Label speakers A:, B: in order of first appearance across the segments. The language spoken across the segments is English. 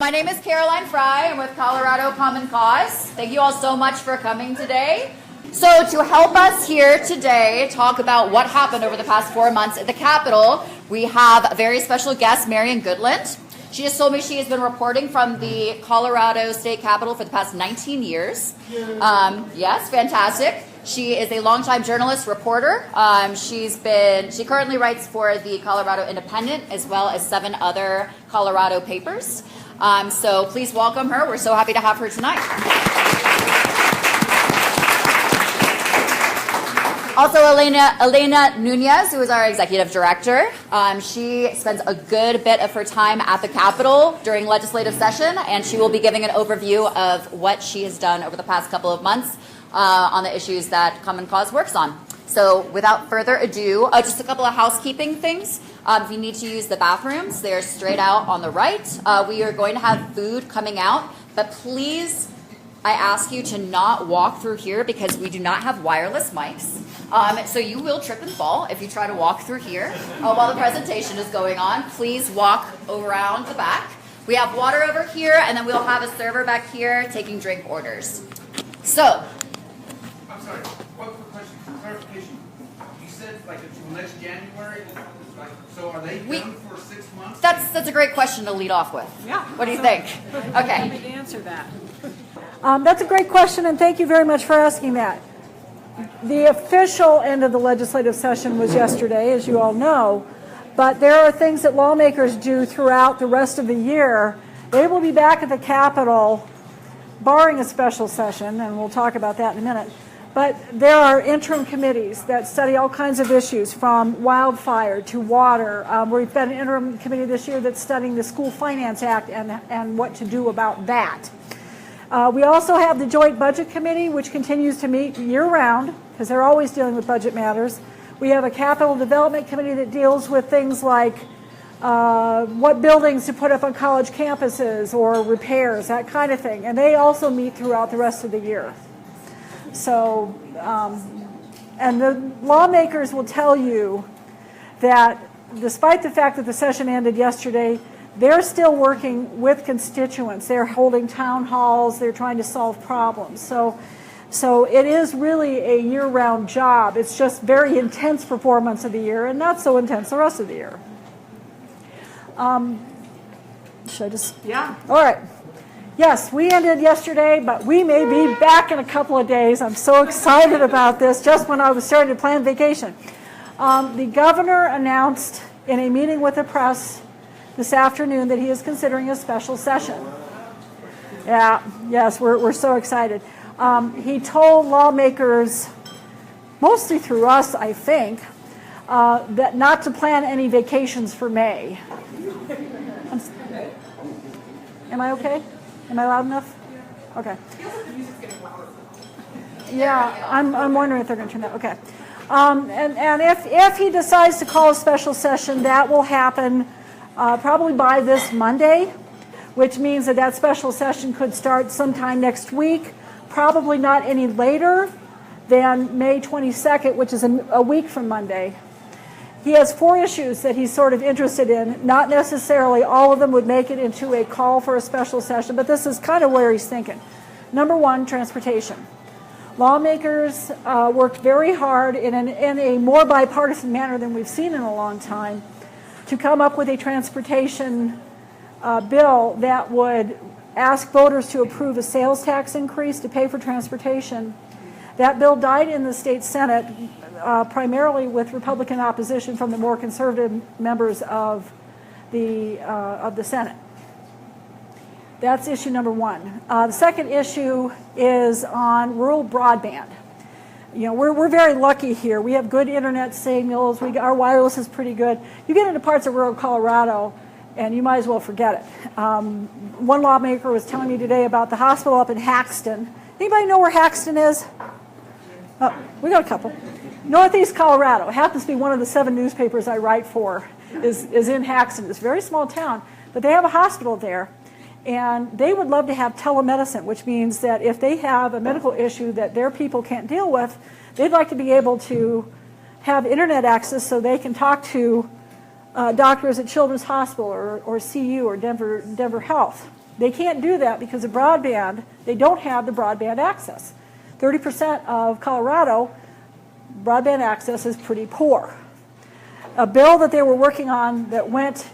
A: My name is Caroline Fry. I'm with Colorado Common Cause. Thank you all so much for coming today. So to help us here today talk about what happened over the past 4 months at the Capitol, we have a very special guest, Marian Goodland. She just told me she has been reporting from the Colorado State Capitol for the past 19 years. Yes, fantastic. She is a longtime journalist reporter. She currently writes for the Colorado Independent as well as 7 other Colorado papers. So please welcome her. We're so happy to have her tonight. Also, Elena Nunez, who is our executive director. She spends a good bit of her time at the Capitol during legislative session, and she will be giving an overview of what she has done over the past couple of months on the issues that Common Cause works on. So without further ado, just a couple of housekeeping things. If you need to use the bathrooms, they're straight out on the right. We are going to have food coming out, but please, I ask you to not walk through here because we do not have wireless mics. So you will trip and fall if you try to walk through here while the presentation is going on. Please walk around the back. We have water over here, and then we'll have a server back here taking drink orders. So.
B: I'm sorry, one quick question, clarification. You said like until next January, so are they done for 6 months?
A: That's a great question to lead off with.
C: Yeah.
A: What do you think? Okay.
C: Let me answer that.
D: That's a great question, and thank you very much for asking that. The official end of the legislative session was yesterday, as you all know, but there are things that lawmakers do throughout the rest of the year. They will be back at the Capitol, barring a special session, and we'll talk about that in a minute. But there are interim committees that study all kinds of issues, from wildfire to water. We've got an interim committee this year that's studying the School Finance Act and what to do about that. We also have the Joint Budget Committee, which continues to meet year-round, because they're always dealing with budget matters. We have a Capital Development Committee that deals with things like what buildings to put up on college campuses or repairs, that kind of thing. And they also meet throughout the rest of the year. So, and the lawmakers will tell you that despite the fact that the session ended yesterday, they're still working with constituents. They're holding town halls. They're trying to solve problems. So it is really a year-round job. It's just very intense for 4 months of the year and not so intense the rest of the year. Should I just?
C: Yeah.
D: All right. Yes, we ended yesterday, but we may be back in a couple of days. I'm so excited about this, just when I was starting to plan vacation. The governor announced in a meeting with the press this afternoon that he is considering a special session. Yeah, yes, we're so excited. He told lawmakers, mostly through us, I think, that not to plan any vacations for May. Am I okay? Am I loud enough? Okay. Yeah, I'm wondering if they're going to turn that. Okay. And if he decides to call a special session, that will happen probably by this Monday, which means that special session could start sometime next week, probably not any later than May 22nd, which is a week from Monday. He has 4 issues that he's sort of interested in. Not necessarily all of them would make it into a call for a special session, but this is kind of where he's thinking. Number 1, transportation. Lawmakers worked very hard in a more bipartisan manner than we've seen in a long time to come up with a transportation bill that would ask voters to approve a sales tax increase to pay for transportation. That bill died in the state Senate, primarily with Republican opposition from the more conservative members of the Senate. That's issue number 1. The second issue is on rural broadband. You know, we're very lucky here. We have good internet signals. Our wireless is pretty good. You get into parts of rural Colorado, and you might as well forget it. One lawmaker was telling me today about the hospital up in Haxton. Anybody know where Haxton is? Oh, we got a couple. Northeast Colorado. It happens to be one of the 7 newspapers I write for is in Haxton. It's a very small town, but they have a hospital there. And they would love to have telemedicine, which means that if they have a medical issue that their people can't deal with, they'd like to be able to have internet access so they can talk to doctors at Children's Hospital or CU or Denver Health. They can't do that because of broadband. They don't have the broadband access. 30% of Colorado, broadband access is pretty poor. A bill that they were working on that went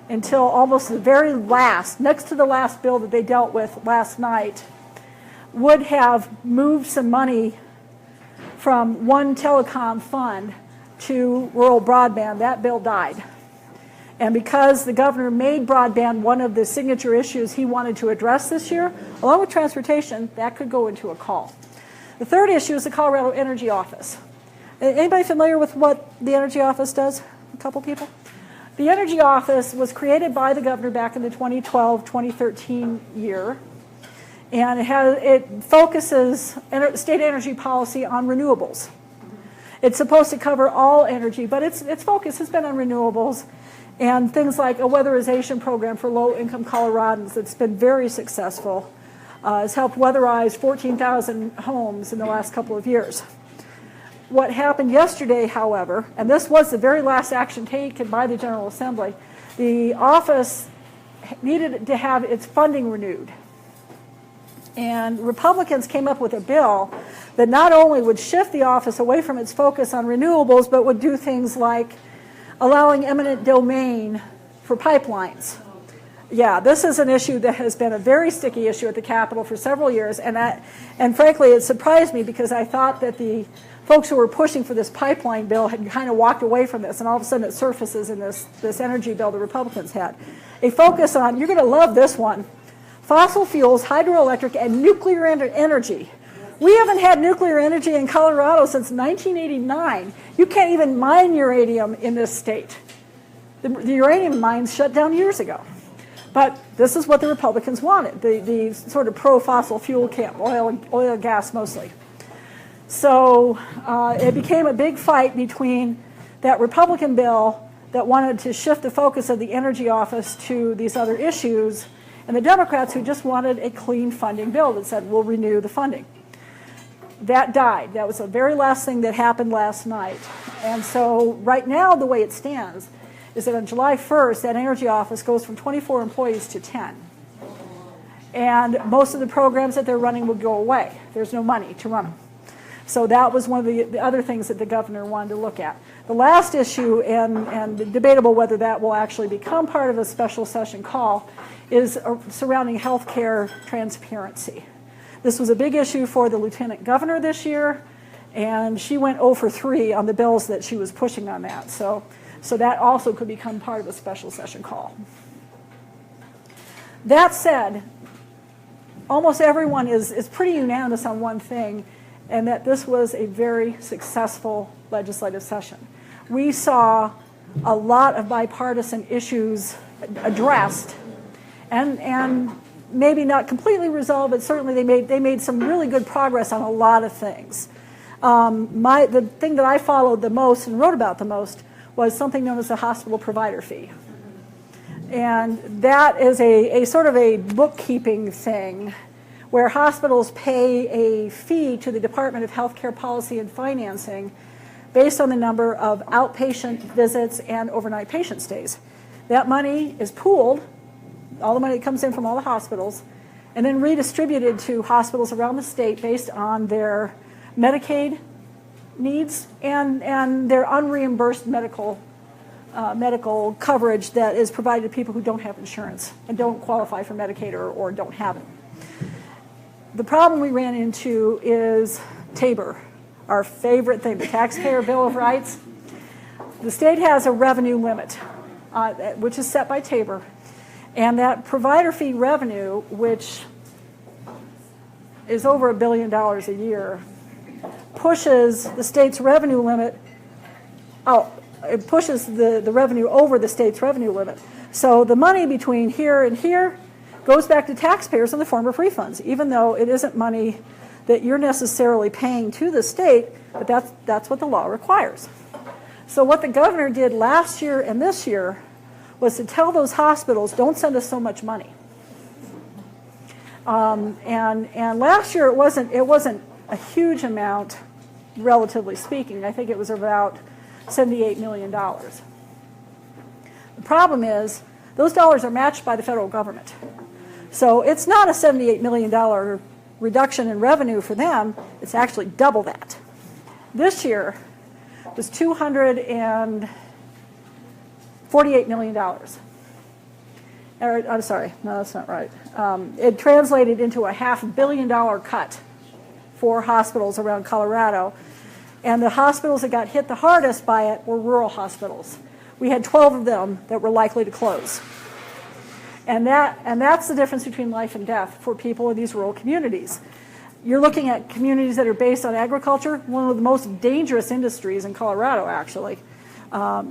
D: until almost the very last, next to the last bill that they dealt with last night, would have moved some money from one telecom fund to rural broadband. That bill died. And because the governor made broadband one of the signature issues he wanted to address this year, along with transportation, that could go into a call. The third issue is the Colorado Energy Office. Anybody familiar with what the Energy Office does? A couple people? The Energy Office was created by the governor back in the 2012-2013 year, and it focuses state energy policy on renewables. It's supposed to cover all energy, but its focus has been on renewables and things like a weatherization program for low-income Coloradans that's been very successful. Has helped weatherize 14,000 homes in the last couple of years. What happened yesterday, however, and this was the very last action taken by the General Assembly, the office needed to have its funding renewed. And Republicans came up with a bill that not only would shift the office away from its focus on renewables, but would do things like allowing eminent domain for pipelines. Yeah, this is an issue that has been a very sticky issue at the Capitol for several years, and frankly, it surprised me because I thought that the folks who were pushing for this pipeline bill had kind of walked away from this, and all of a sudden it surfaces in this energy bill the Republicans had. A focus on, you're going to love this one, fossil fuels, hydroelectric, and nuclear energy. We haven't had nuclear energy in Colorado since 1989. You can't even mine uranium in this state. The uranium mines shut down years ago. But this is what the Republicans wanted, the sort of pro-fossil fuel camp, oil and gas mostly. So it became a big fight between that Republican bill that wanted to shift the focus of the Energy Office to these other issues, and the Democrats who just wanted a clean funding bill that said, we'll renew the funding. That died. That was the very last thing that happened last night. And so right now, the way it stands is that on July 1st, that Energy Office goes from 24 employees to 10. And most of the programs that they're running will go away. There's no money to run them. So that was one of the other things that the governor wanted to look at. The last issue, and debatable whether that will actually become part of a special session call, is surrounding health care transparency. This was a big issue for the lieutenant governor this year, and she went 0 for 3 on the bills that she was pushing on that. So that also could become part of a special session call. That said, almost everyone is pretty unanimous on one thing, and that this was a very successful legislative session. We saw a lot of bipartisan issues addressed, and maybe not completely resolved, but certainly they made some really good progress on a lot of things. The thing that I followed the most and wrote about the most was something known as the hospital provider fee. And that is a sort of a bookkeeping thing where hospitals pay a fee to the Department of Healthcare Policy and Financing based on the number of outpatient visits and overnight patient stays. That money is pooled, all the money that comes in from all the hospitals, and then redistributed to hospitals around the state based on their Medicaid needs and their unreimbursed medical coverage that is provided to people who don't have insurance and don't qualify for Medicaid or don't have it. The problem we ran into is TABOR, our favorite thing, the Taxpayer Bill of Rights. The state has a revenue limit, which is set by TABOR, and that provider fee revenue, which is over $1 billion a year, pushes the state's revenue limit. It pushes the revenue over the state's revenue limit. So the money between here and here goes back to taxpayers in the form of refunds, even though it isn't money that you're necessarily paying to the state, but that's what the law requires. So what the governor did last year and this year was to tell those hospitals, don't send us so much money. And last year it wasn't a huge amount, relatively speaking. I think it was about $78 million. The problem is those dollars are matched by the federal government. So it's not a $78 million reduction in revenue for them. It's actually double that. This year was $248 million. I'm sorry, no, that's not right. It translated into a $500 million cut for hospitals around Colorado. And the hospitals that got hit the hardest by it were rural hospitals. We had 12 of them that were likely to close. And that's the difference between life and death for people in these rural communities. You're looking at communities that are based on agriculture, one of the most dangerous industries in Colorado, actually.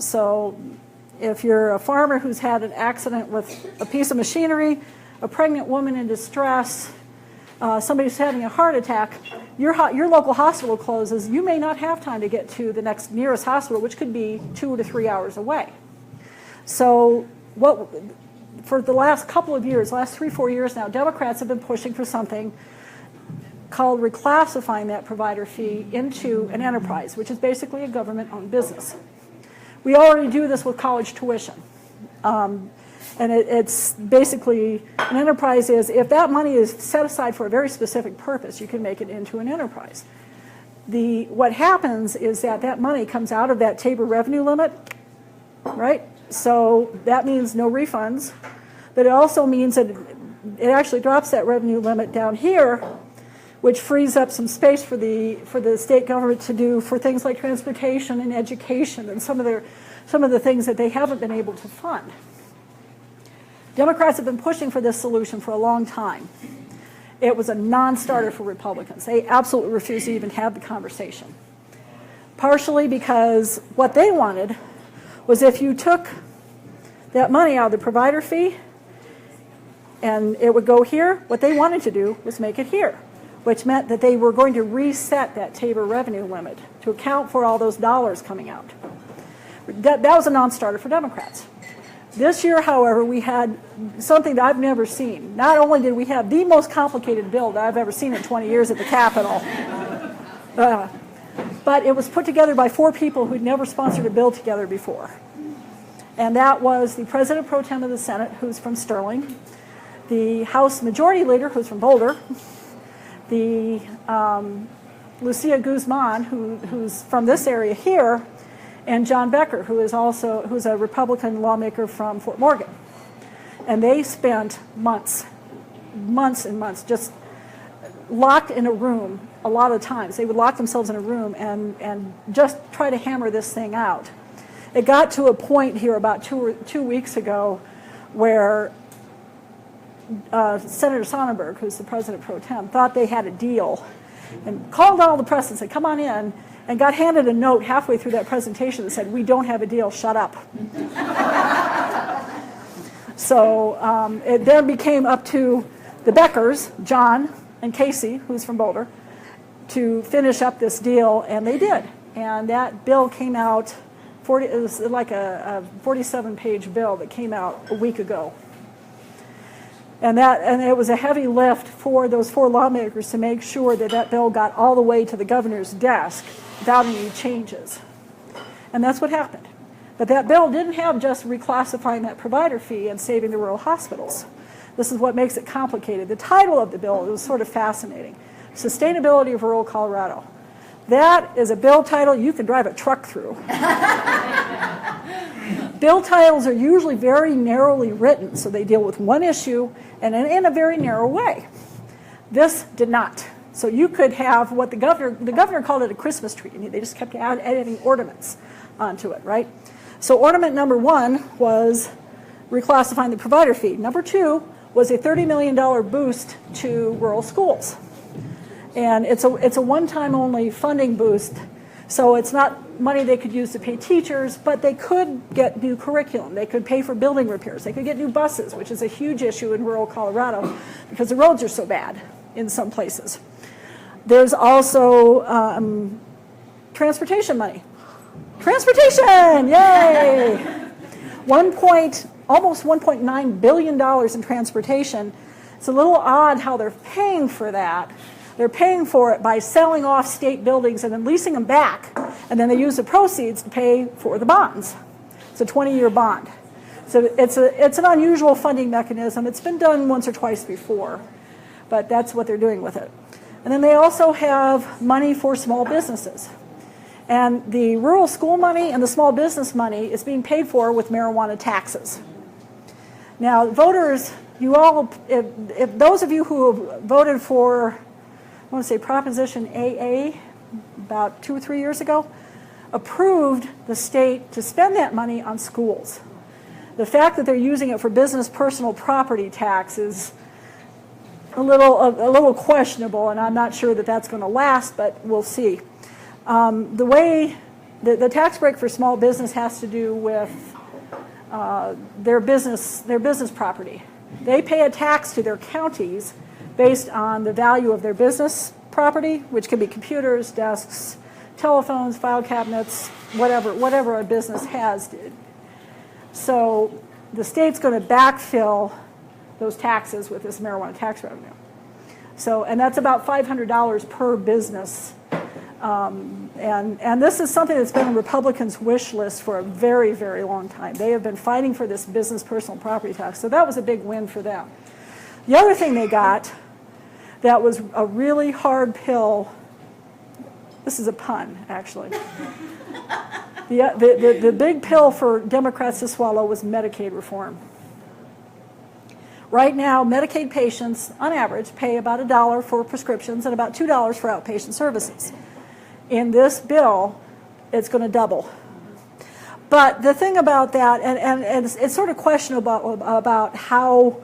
D: So if you're a farmer who's had an accident with a piece of machinery, a pregnant woman in distress, somebody who's having a heart attack, your local hospital closes, you may not have time to get to the next nearest hospital, which could be 2 to 3 hours away. So for the last couple of years, last 3-4 years now, Democrats have been pushing for something called reclassifying that provider fee into an enterprise, which is basically a government-owned business. We already do this with college tuition. And it's basically, an enterprise is, if that money is set aside for a very specific purpose, you can make it into an enterprise. What happens is that money comes out of that Tabor revenue limit, right? So that means no refunds, but it also means that it actually drops that revenue limit down here, which frees up some space for the state government to do for things like transportation and education and some of the things that they haven't been able to fund. Democrats have been pushing for this solution for a long time. It was a non-starter for Republicans. They absolutely refused to even have the conversation. Partially because what they wanted was if you took that money out of the provider fee and it would go here, what they wanted to do was make it here, which meant that they were going to reset that Tabor revenue limit to account for all those dollars coming out. That was a non-starter for Democrats. This year, however, we had something that I've never seen. Not only did we have the most complicated bill that I've ever seen in 20 years at the Capitol, but it was put together by 4 people who'd never sponsored a bill together before. And that was the President Pro Tem of the Senate, who's from Sterling, the House Majority Leader, who's from Boulder, the Lucia Guzman, who's from this area here, and John Becker, who's a Republican lawmaker from Fort Morgan. And they spent months and months just locked in a room a lot of times. They would lock themselves in a room and just try to hammer this thing out. It got to a point here about 2 weeks ago where Senator Sonnenberg, who's the president pro tem, thought they had a deal and called all the press and said, come on in, and got handed a note halfway through that presentation that said, we don't have a deal, shut up. So it then became up to the Beckers, John and Casey, who's from Boulder, to finish up this deal, and they did. And that bill came out, it was like a 47-page bill that came out a week ago. And it was a heavy lift for those 4 lawmakers to make sure that bill got all the way to the governor's desk without any changes. And that's what happened. But that bill didn't have just reclassifying that provider fee and saving the rural hospitals. This is what makes it complicated. The title of the bill was sort of fascinating. Sustainability of Rural Colorado. That is a bill title you can drive a truck through. Bill titles are usually very narrowly written, so they deal with one issue and in a very narrow way. This did not. So you could have what the governor called it a Christmas tree, and they just kept adding ornaments onto it, right? So ornament number 1 was reclassifying the provider fee. Number 2 was a $30 million boost to rural schools. And it's a one-time only funding boost, so it's not money they could use to pay teachers, but they could get new curriculum. They could pay for building repairs. They could get new buses, which is a huge issue in rural Colorado because the roads are so bad in some places. There's also transportation money. Transportation, yay! Almost $1.9 billion in transportation. It's a little odd how they're paying for that. They're paying for it by selling off state buildings and then leasing them back, and then they use the proceeds to pay for the bonds. It's a 20-year bond. So it's an unusual funding mechanism. It's been done once or twice before, but that's what they're doing with it. And then they also have money for small businesses. And the rural school money and the small business money is being paid for with marijuana taxes. Now, voters, you all, if those of you who have voted for, I want to say Proposition AA about 2 or 3 years ago, approved the state to spend that money on schools. The fact that they're using it for business personal property tax is a little questionable, and I'm not sure that that's going to last, but we'll see. The way the tax break for small business has to do with their business property. They pay a tax to their counties based on the value of their business property, which can be computers, desks, telephones, file cabinets, whatever a business has. So the state's going to backfill those taxes with this marijuana tax revenue. So, and that's about $500 per business. And this is something that's been on Republicans' wish list for a very, very long time. They have been fighting for this business personal property tax. So that was a big win for them. The other thing they got that was a really hard pill, this is a pun, actually. The big pill for Democrats to swallow was Medicaid reform. Right now, Medicaid patients, on average, pay about $1 for prescriptions and about $2 for outpatient services. In this bill, it's going to double. But the thing about that, and it's sort of questionable about how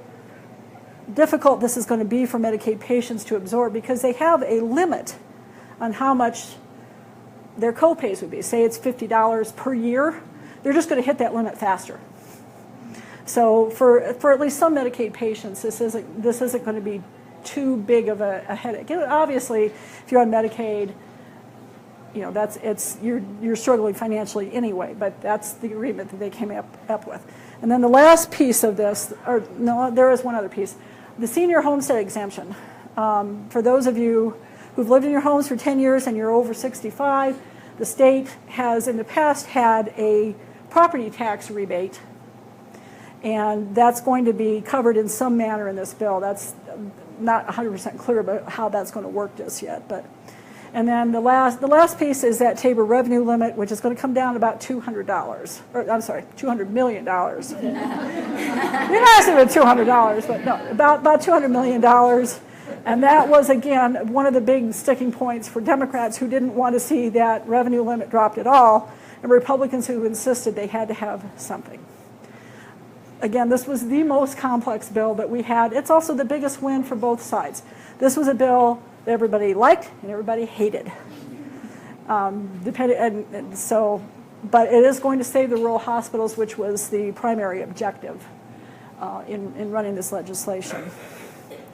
D: difficult this is going to be for Medicaid patients to absorb, because they have a limit on how much their copays would be. Say it's $50 per year, they're just going to hit that limit faster. So for at least some Medicaid patients, this isn't going to be too big of a headache. Obviously, if you're on Medicaid, you know you're struggling financially anyway. But that's the agreement that they came up with. And then the last piece of this, or no, there is one other piece, the senior homestead exemption. For those of you who've lived in your homes for 10 years and you're over 65, the state has in the past had a property tax rebate. And that's going to be covered in some manner in this bill. That's not 100% clear about how that's going to work just yet. And then the last piece is that Tabor revenue limit, which is going to come down about $200. Or I'm sorry, $200 million. You're not asking for $200, but no, about $200 million. And that was, again, one of the big sticking points for Democrats who didn't want to see that revenue limit dropped at all, and Republicans who insisted they had to have something. Again, this was the most complex bill that we had. It's also the biggest win for both sides. This was a bill that everybody liked and everybody hated. But it is going to save the rural hospitals, which was the primary objective in running this legislation.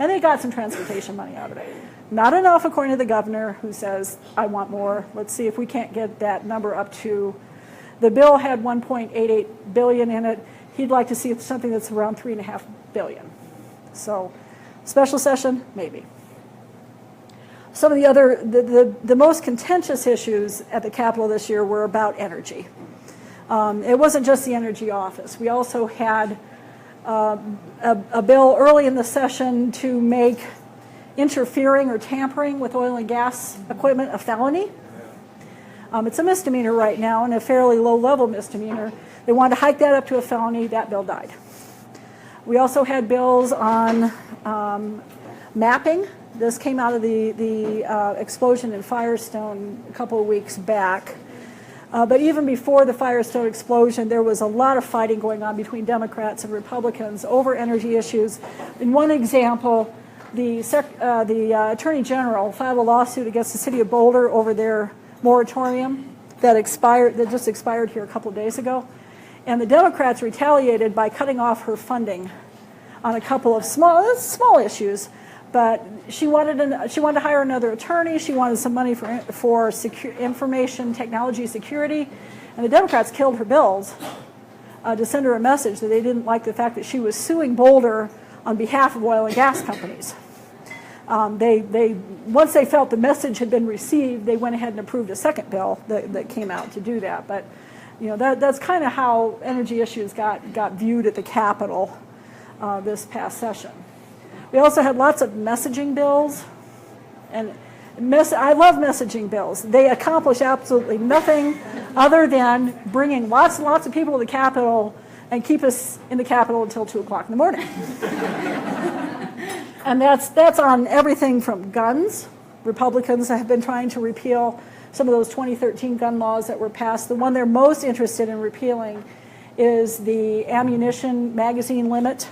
D: And they got some transportation money out of it. Not enough, according to the governor, who says, I want more. Let's see if we can't get that number up to, the bill had $1.88 billion in it. He'd like to see something that's around $3.5 billion. So, special session, maybe. Some of the other, the most contentious issues at the Capitol this year were about energy. It wasn't just the energy office. We also had a bill early in the session to make interfering or tampering with oil and gas equipment a felony. It's a misdemeanor right now, and a fairly low-level misdemeanor. They wanted to hike that up to a felony. That bill died. We also had bills on mapping. This came out of the explosion in Firestone a couple of weeks back. But even before the Firestone explosion, there was a lot of fighting going on between Democrats and Republicans over energy issues. In one example, the Attorney General filed a lawsuit against the city of Boulder over their moratorium that just expired here a couple of days ago. And the Democrats retaliated by cutting off her funding on a couple of small issues. But she wanted to hire another attorney. She wanted some money for information technology security. And the Democrats killed her bills to send her a message that they didn't like the fact that she was suing Boulder on behalf of oil and gas companies. Once they felt the message had been received, they went ahead and approved a second bill that came out to do that. But That's kind of how energy issues got viewed at the Capitol this past session. We also had lots of messaging bills, and I love messaging bills. They accomplish absolutely nothing other than bringing lots and lots of people to the Capitol and keep us in the Capitol until 2 o'clock in the morning. And that's on everything from guns. Republicans have been trying to repeal some of those 2013 gun laws that were passed. The one they're most interested in repealing is the ammunition magazine limit.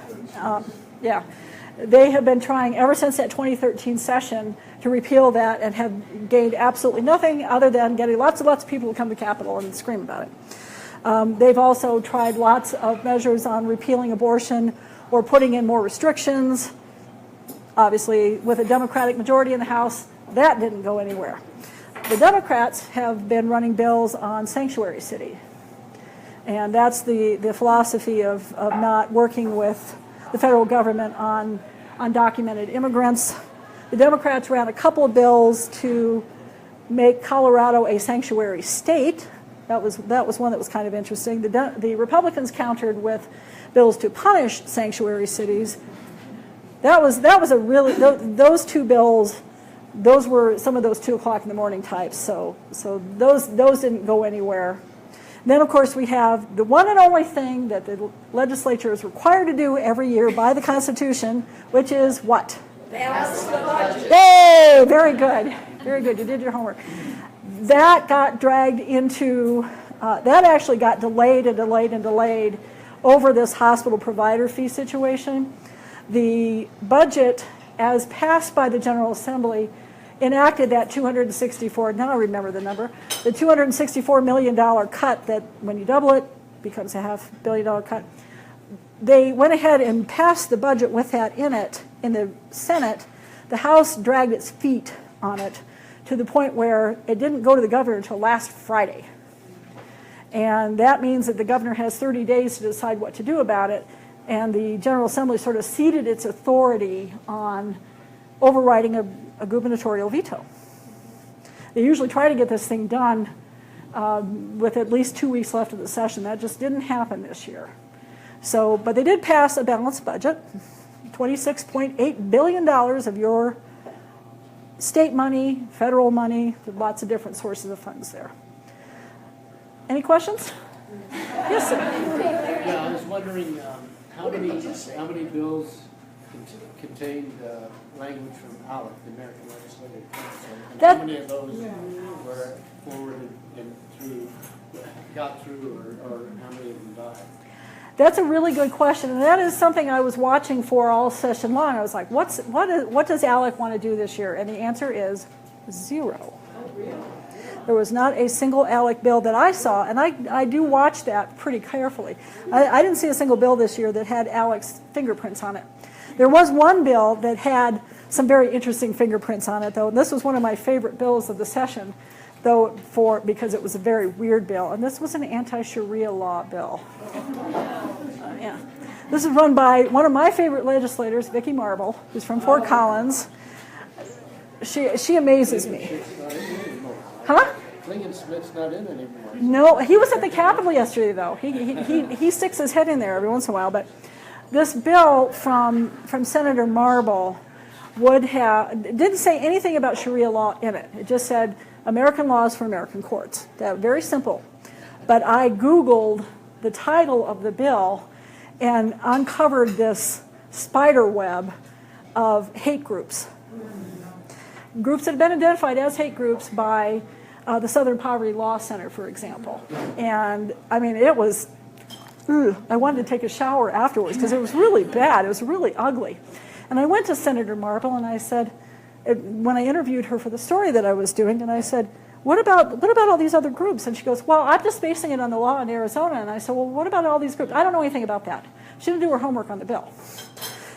D: They have been trying ever since that 2013 session to repeal that and have gained absolutely nothing other than getting lots and lots of people to come to the Capitol and scream about it. They've also tried lots of measures on repealing abortion or putting in more restrictions. Obviously, with a Democratic majority in the House, that didn't go anywhere. The Democrats have been running bills on sanctuary city. And that's the philosophy of not working with the federal government on undocumented immigrants. The Democrats ran a couple of bills to make Colorado a sanctuary state. That was one that was kind of interesting. The Republicans countered with bills to punish sanctuary cities. That was a really, those two bills, those were some of those 2 o'clock in the morning types. So those didn't go anywhere. Then, of course, we have the one and only thing that the legislature is required to do every year by the Constitution, which is what?
C: Balance the budget.
D: Yay! Very good. Very good. You did your homework. That got dragged into, that actually got delayed and delayed and delayed over this hospital provider fee situation. The budget, as passed by the General Assembly, enacted that now I remember the number, the $264 million cut that when you double it becomes a $500 million cut. They went ahead and passed the budget with that in it in the Senate. The House dragged its feet on it to the point where it didn't go to the governor until last Friday. And that means that the governor has 30 days to decide what to do about it. And the General Assembly sort of ceded its authority on overriding a gubernatorial veto. They usually try to get this thing done with at least 2 weeks left of the session. That just didn't happen this year. But they did pass a balanced budget, $26.8 billion of your state money, federal money, lots of different sources of funds there. Any questions? Yes, sir.
E: Yeah, I was wondering how many bills contained language from ALEC, the American Legislative Council, and how many of those were forwarded and got through, or how many of them died?
D: That's a really good question, and that is something I was watching for all session long. I was like, what does ALEC want to do this year? And the answer is 0. There was not a single ALEC bill that I saw, and I do watch that pretty carefully. I didn't see a single bill this year that had ALEC's fingerprints on it. There was one bill that had some very interesting fingerprints on it, though, and this was one of my favorite bills of the session, because it was a very weird bill, and this was an anti-Sharia law bill. Yeah. This is run by one of my favorite legislators, Vicki Marble, who's from Fort Collins. She amazes me. Huh?
E: Klingon-Smith's not in anymore.
D: No, he was at the Capitol yesterday, though. He sticks his head in there every once in a while. But this bill from Senator Marble didn't say anything about Sharia law in it. It just said American laws for American courts. That very simple. But I Googled the title of the bill and uncovered this spider web of hate groups. Groups that have been identified as hate groups by the Southern Poverty Law Center, for example. And, I mean, it was, I wanted to take a shower afterwards because it was really bad. It was really ugly. And I went to Senator Marble and I said, when I interviewed her for the story that I was doing, and I said, what about all these other groups? And she goes, well, I'm just basing it on the law in Arizona. And I said, well, what about all these groups? I don't know anything about that. She didn't do her homework on the bill.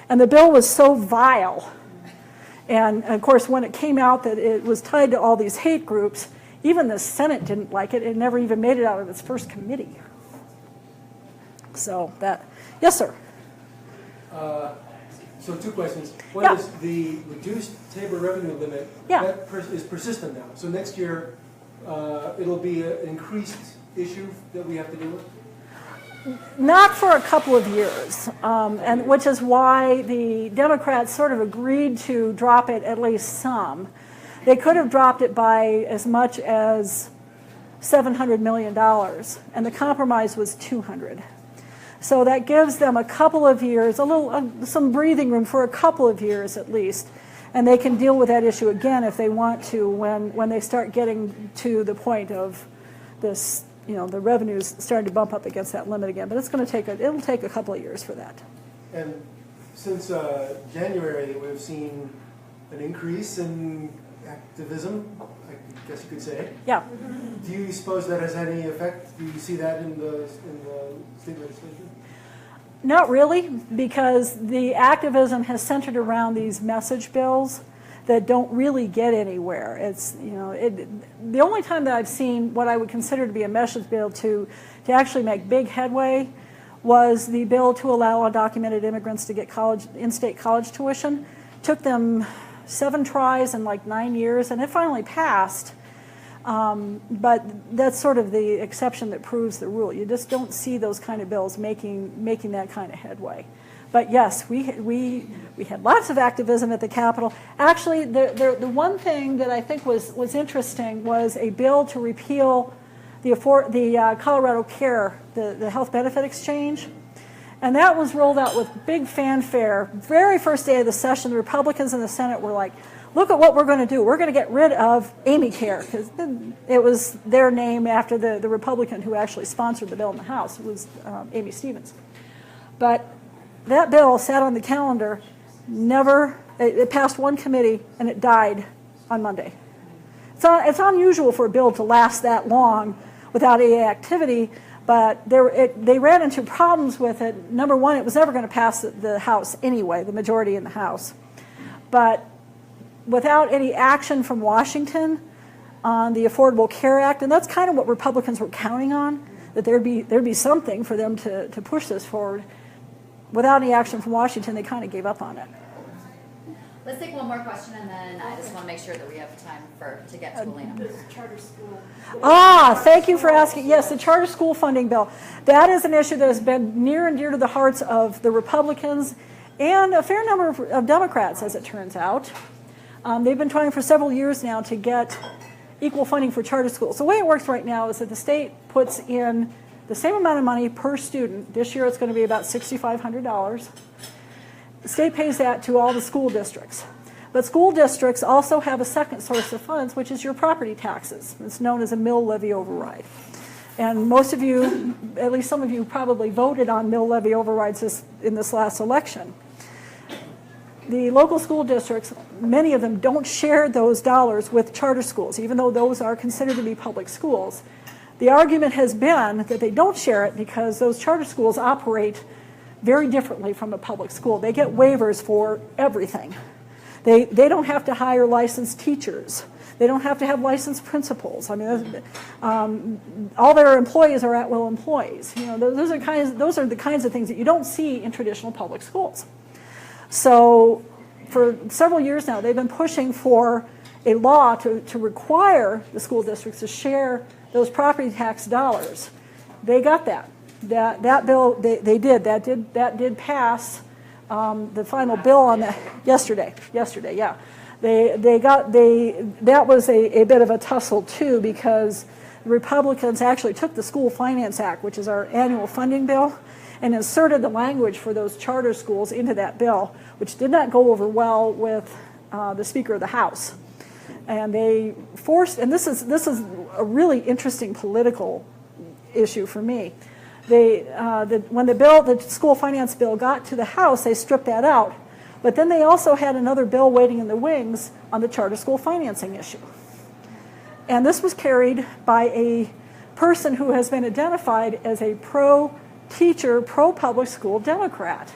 D: And the bill was so vile. And, of course, when it came out that it was tied to all these hate groups, even the Senate didn't like it. It never even made it out of its first committee. So that, yes, sir.
F: So 2 questions. One
D: Yeah.
F: is the reduced Tabor revenue limit.
D: Yeah.
F: That is persistent now. So next year, it'll be an increased issue that we have to deal with?
D: Not for a couple of years, and which is why the Democrats sort of agreed to drop it at least some. They could have dropped it by as much as $700 million, and the compromise was $200. So that gives them a couple of years, some breathing room for a couple of years at least, and they can deal with that issue again if they want to when they start getting to the point of this, the revenues starting to bump up against that limit again. But it'll take a couple of years for that.
F: And since January, we've seen an increase in activism, I guess you could say.
D: Yeah.
F: Do you suppose that has any effect? Do you see that in the state legislature?
D: Not really, because the activism has centered around these message bills that don't really get anywhere. It's, the only time that I've seen what I would consider to be a message bill to actually make big headway was the bill to allow undocumented immigrants to get in-state college tuition. Took them 7 tries in like 9 years, and it finally passed. But that's sort of the exception that proves the rule. You just don't see those kind of bills making that kind of headway. But yes, we had lots of activism at the Capitol. Actually, the one thing that I think was interesting was a bill to repeal the Colorado Care, the health benefit exchange. And that was rolled out with big fanfare. Very first day of the session, the Republicans in the Senate were like, look at what we're going to do. We're going to get rid of Amy Care, because it was their name after the Republican who actually sponsored the bill in the House. It was Amy Stevens. But that bill sat on the calendar, it passed one committee, and it died on Monday. It's unusual for a bill to last that long without any activity, but they ran into problems with it. Number one, it was never going to pass the House anyway, the majority in the House. But without any action from Washington on the Affordable Care Act, and that's kind of what Republicans were counting on, that there'd be something for them to push this forward. Without any action from Washington, they kind of gave up on it.
A: Let's take one more question, and then I just want to make sure that we have time to get to Elena.
C: Charter school.
D: Thank you for asking. Yes, the charter school funding bill. That is an issue that has been near and dear to the hearts of the Republicans and a fair number of Democrats, as it turns out. They've been trying for several years now to get equal funding for charter schools. The way it works right now is that the state puts in the same amount of money per student. This year it's going to be about $6,500. The state pays that to all the school districts. But school districts also have a second source of funds, which is your property taxes. It's known as a mill levy override. And most of you, at least some of you, probably voted on mill levy overrides in this last election. The local school districts, many of them don't share those dollars with charter schools, even though those are considered to be public schools. The argument has been that they don't share it because those charter schools operate very differently from a public school. They get waivers for everything. They don't have to hire licensed teachers. They don't have to have licensed principals. I mean, all their employees are at-will employees. Those are the kinds of things that you don't see in traditional public schools. So for several years now, they've been pushing for a law to require the school districts to share those property tax dollars. They got that. That bill, they did. That did pass the final bill on that yesterday, yeah. That was a bit of a tussle too, because the Republicans actually took the School Finance Act, which is our annual funding bill, and inserted the language for those charter schools into that bill, which did not go over well with the Speaker of the House. And they forced, and this is a really interesting political issue for me. When the school finance bill got to the House, they stripped that out. But then they also had another bill waiting in the wings on the charter school financing issue. And this was carried by a person who has been identified as a pro-teacher, pro-public school Democrat.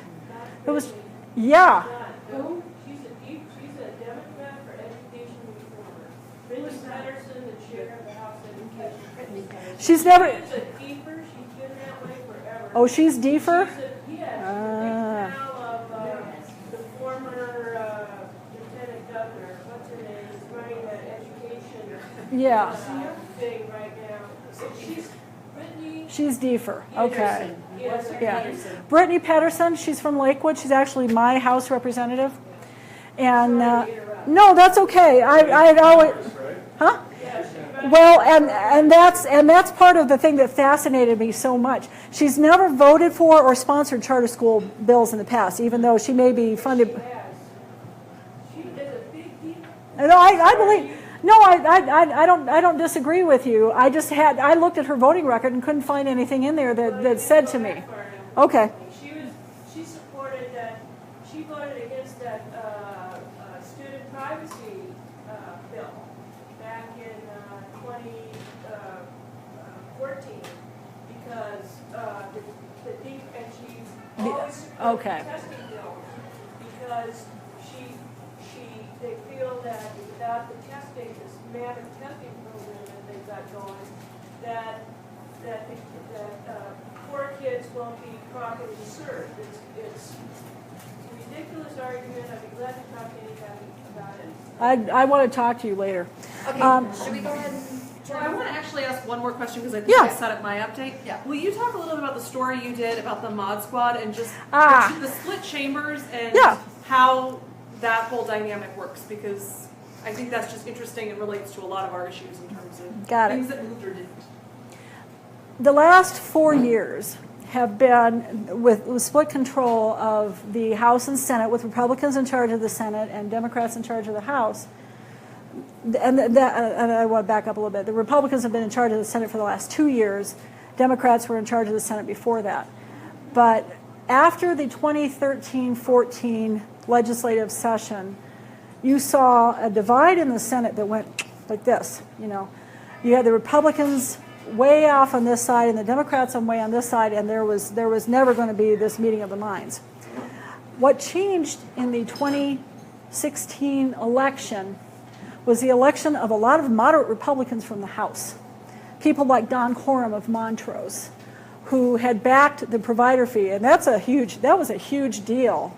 D: It was, yeah.
C: Who? She's a Democrat for education reform. Phyllis Patterson, the chair of the House Education.
D: She's never.
C: She's a deeper. She's been that way forever.
D: Oh, she's deeper?
C: She's the big pal of the former lieutenant governor. What's her name? Is running the education
D: Yeah.
C: thing right now. So she's Brittany.
D: She's Defer. Okay.
C: Yes,
D: Yeah. Brittany Pedersen, she's from Lakewood. She's actually my House representative. And no, that's okay. I'd always, huh? Well, and that's part of the thing that fascinated me so much. She's never voted for or sponsored charter school bills in the past, even though she may be funded.
C: She is a big deal.
D: No, I believe. No, I don't disagree with you. I looked at her voting record and couldn't find anything in there that said to me. Okay.
C: She supported that. She voted against that student privacy bill back in 2014 because and she's always supported
D: Okay.
C: the testing bill because they feel that without the testing, this mammoth testing program that they've got going, that poor kids won't be properly served. It's a ridiculous argument. I'd be glad to talk to anybody about it.
D: I want to talk to you later.
A: Okay, should we go ahead and?
G: Well, I want to actually ask one more question because I think
D: Yeah.
G: I set up my update.
A: Yeah.
G: Will you talk a little bit about the story you did about the Mod Squad and just the split chambers and
D: Yeah.
G: how that whole dynamic works? Because I think that's just interesting and relates to a lot of our issues in terms of
D: Got it.
G: things that moved or didn't.
D: The last 4 years have been with split control of the House and Senate, with Republicans in charge of the Senate and Democrats in charge of the House. And I want to back up a little bit. The Republicans have been in charge of the Senate for the last 2 years. Democrats were in charge of the Senate before that. But after the 2013-14 legislative session, you saw a divide in the Senate that went like this. You had the Republicans way off on this side and the Democrats way on this side, and there was never going to be this meeting of the minds. What changed in the 2016 election was the election of a lot of moderate Republicans from the House. People like Don Coram of Montrose, who had backed the provider fee, and that was a huge deal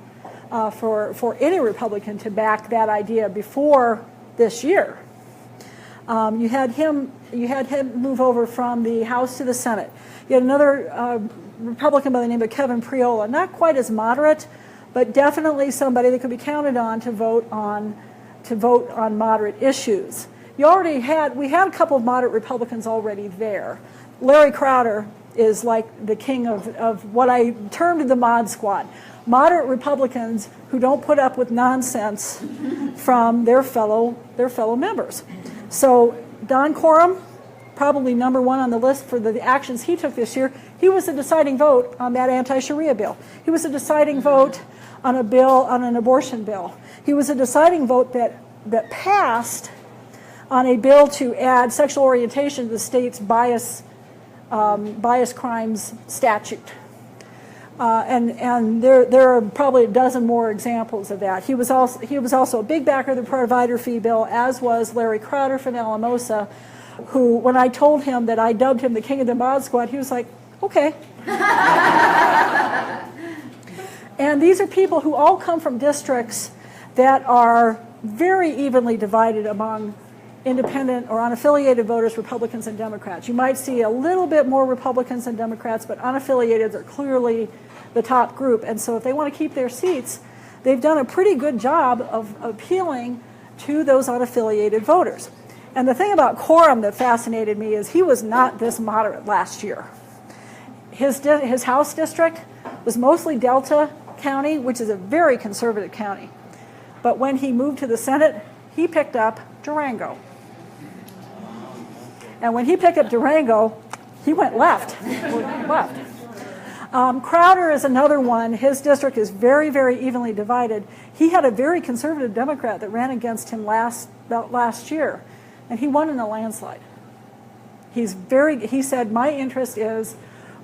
D: for any Republican to back that idea before this year. You had him move over from the House to the Senate. You had another Republican by the name of Kevin Priola, not quite as moderate, but definitely somebody that could be counted on to vote on moderate issues. We had a couple of moderate Republicans already there. Larry Crowder is like the king of what I termed the Mod Squad. Moderate Republicans who don't put up with nonsense from their fellow members. So Don Coram, probably number one on the list for the actions he took this year, he was the deciding vote on that anti-Sharia bill. He was the deciding vote on an abortion bill. He was a deciding vote that passed on a bill to add sexual orientation to the state's bias crimes statute. And there are probably a dozen more examples of that. He was also a big backer of the provider fee bill, as was Larry Crowder from Alamosa, who, when I told him that I dubbed him the king of the Mod Squad, he was like, okay. And these are people who all come from districts that are very evenly divided among independent or unaffiliated voters, Republicans and Democrats. You might see a little bit more Republicans than Democrats, but unaffiliated are clearly the top group. And so if they want to keep their seats, they've done a pretty good job of appealing to those unaffiliated voters. And the thing about Coram that fascinated me is he was not this moderate last year. His House district was mostly Delta County, which is a very conservative county. But when he moved to the Senate, he picked up Durango. And when he picked up Durango, he went left. Crowder is another one. His district is very, very evenly divided. He had a very conservative Democrat that ran against him last year, and he won in a landslide. He said, my interest is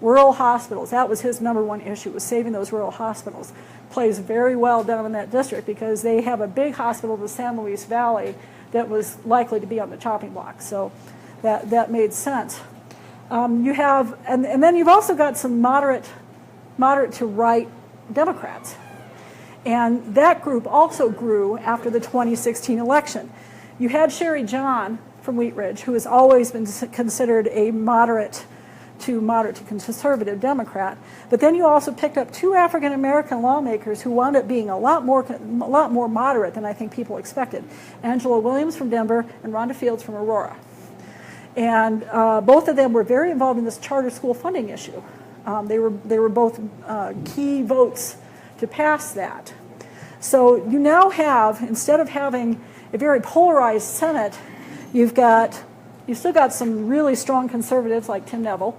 D: rural hospitals. That was his number one issue, was saving those rural hospitals. Plays very well down in that district because they have a big hospital in the San Luis Valley that was likely to be on the chopping block. So that made sense. You have, and then you've also got some moderate to right Democrats. And that group also grew after the 2016 election. You had Sherry John from Wheat Ridge, who has always been considered a moderate to moderate to conservative Democrat. But then you also picked up 2 African American lawmakers who wound up being a lot more moderate than I think people expected. Angela Williams from Denver and Rhonda Fields from Aurora. And both of them were very involved in this charter school funding issue. They were both key votes to pass that. So you now have, instead of having a very polarized Senate, you've still got some really strong conservatives like Tim Neville,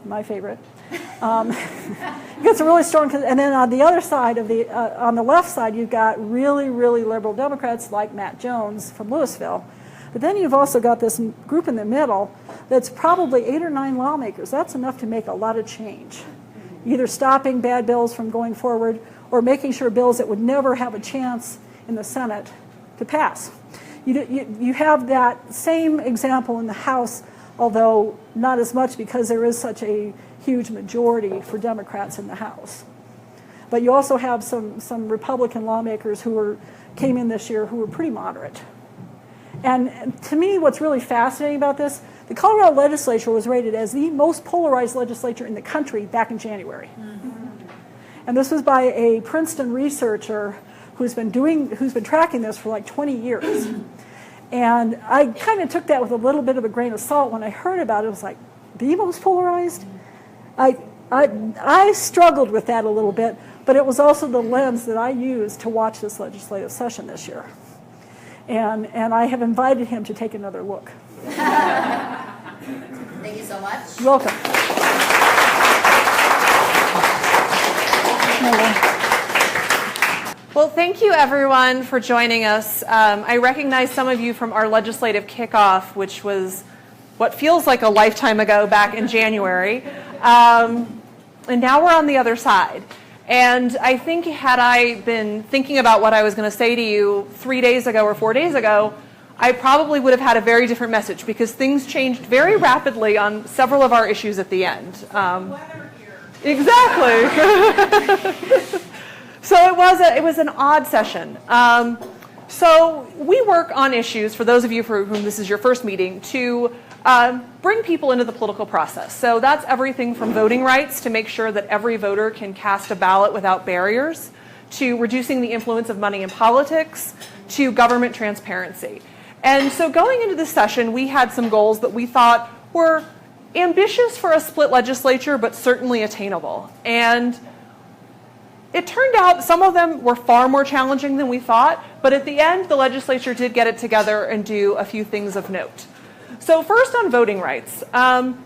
D: my favorite. You've got some really strong, and then on the other side of on the left side, you've got really, really liberal Democrats like Matt Jones from Louisville. But then you've also got this group in the middle that's probably 8 or 9 lawmakers. That's enough to make a lot of change, either stopping bad bills from going forward or making sure bills that would never have a chance in the Senate to pass. You have that same example in the House, although not as much because there is such a huge majority for Democrats in the House. But you also have some Republican lawmakers who came in this year who were pretty moderate. And to me, what's really fascinating about this, the Colorado legislature was rated as the most polarized legislature in the country back in January. And this was by a Princeton researcher who's been tracking this for like 20 years. And I kind of took that with a little bit of a grain of salt when I heard about it. It was like, the most polarized? I struggled with that a little bit, but it was also the lens that I used to watch this legislative session this year. And I have invited him to take another look.
A: Thank you so much.
D: You're welcome.
G: Well, thank you everyone for joining us. I recognize some of you from our legislative kickoff, which was what feels like a lifetime ago back in January. And now we're on the other side. And I think had I been thinking about what I was going to say to you 3 days ago or 4 days ago, I probably would have had a very different message because things changed very rapidly on several of our issues at the end. Exactly. So it was an odd session. So we work on issues, for those of you for whom this is your first meeting, to bring people into the political process. So that's everything from voting rights to make sure that every voter can cast a ballot without barriers, to reducing the influence of money in politics, to government transparency. And so going into this session, we had some goals that we thought were ambitious for a split legislature, but certainly attainable. And it turned out some of them were far more challenging than we thought, but at the end, the legislature did get it together and do a few things of note. So first on voting rights.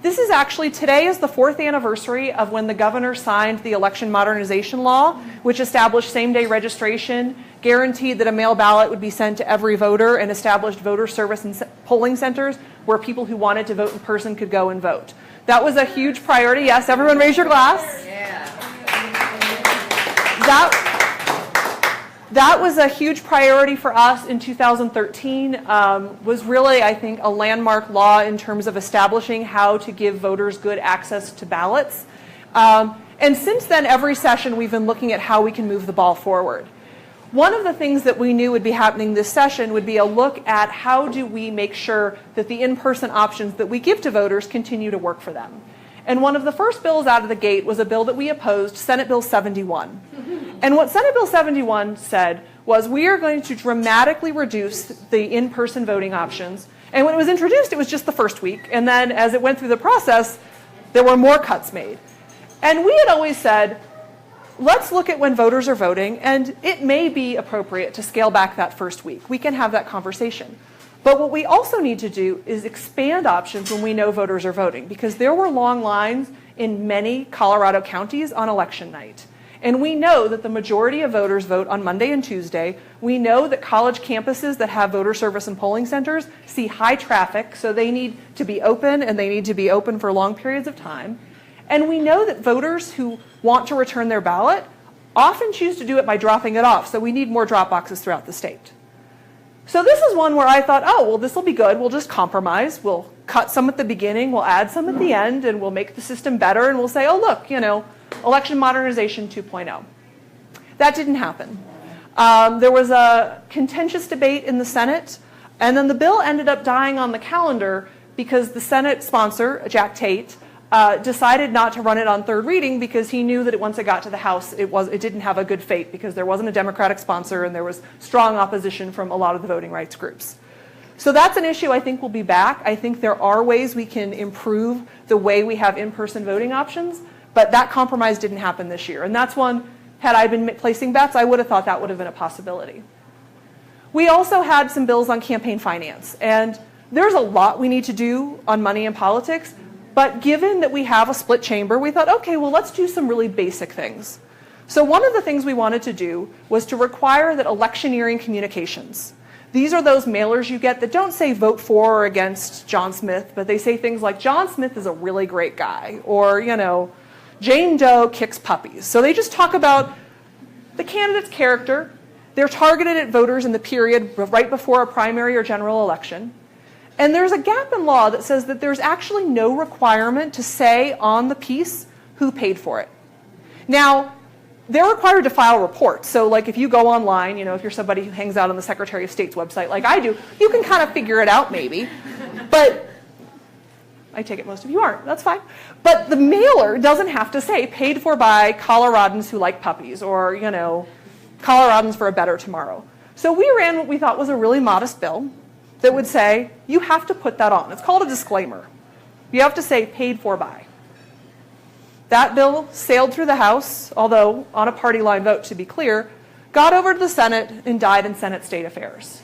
G: This is actually, today is the 4th anniversary of when the governor signed the election modernization law, which established same-day registration, guaranteed that a mail ballot would be sent to every voter, and established voter service and polling centers where people who wanted to vote in person could go and vote. That was a huge priority. Yes, everyone raise your glass.
A: Yeah.
G: That was a huge priority for us in 2013, was really, I think, a landmark law in terms of establishing how to give voters good access to ballots. And since then, every session, we've been looking at how we can move the ball forward. One of the things that we knew would be happening this session would be a look at how do we make sure that the in-person options that we give to voters continue to work for them. And one of the first bills out of the gate was a bill that we opposed, Senate Bill 71. And what Senate Bill 71 said was we are going to dramatically reduce the in-person voting options. And when it was introduced, it was just the first week. And then as it went through the process, there were more cuts made. And we had always said, let's look at when voters are voting, and it may be appropriate to scale back that first week. We can have that conversation. But what we also need to do is expand options when we know voters are voting, because there were long lines in many Colorado counties on election night. And we know that the majority of voters vote on Monday and Tuesday. We know that college campuses that have voter service and polling centers see high traffic, so they need to be open, and they need to be open for long periods of time. And we know that voters who want to return their ballot often choose to do it by dropping it off, so we need more drop boxes throughout the state. So this is one where I thought, oh, well, this will be good. We'll just compromise. We'll cut some at the beginning, we'll add some at the end, and we'll make the system better, and we'll say, oh, look, election modernization 2.0. That didn't happen. There was a contentious debate in the Senate, and then the bill ended up dying on the calendar because the Senate sponsor, Jack Tate, decided not to run it on third reading because he knew that once it got to the House, it didn't have a good fate because there wasn't a Democratic sponsor and there was strong opposition from a lot of the voting rights groups. So that's an issue I think will be back. I think there are ways we can improve the way we have in-person voting options, but that compromise didn't happen this year. And that's one, had I been placing bets, I would have thought that would have been a possibility. We also had some bills on campaign finance. And there's a lot we need to do on money in politics. But given that we have a split chamber, we thought, okay, well, let's do some really basic things. So one of the things we wanted to do was to require that electioneering communications, these are those mailers you get that don't say vote for or against John Smith, but they say things like, John Smith is a really great guy, or, Jane Doe kicks puppies. So they just talk about the candidate's character. They're targeted at voters in the period right before a primary or general election. And there's a gap in law that says that there's actually no requirement to say on the piece who paid for it. Now, they're required to file reports. So like if you go online, if you're somebody who hangs out on the Secretary of State's website like I do, you can kind of figure it out maybe. But I take it most of you aren't. That's fine. But the mailer doesn't have to say paid for by Coloradans who like puppies or, Coloradans for a better tomorrow. So we ran what we thought was a really modest bill that would say you have to put that on. It's called a disclaimer. You have to say paid for by. That bill sailed through the House, although on a party line vote, to be clear, got over to the Senate and died in Senate State Affairs.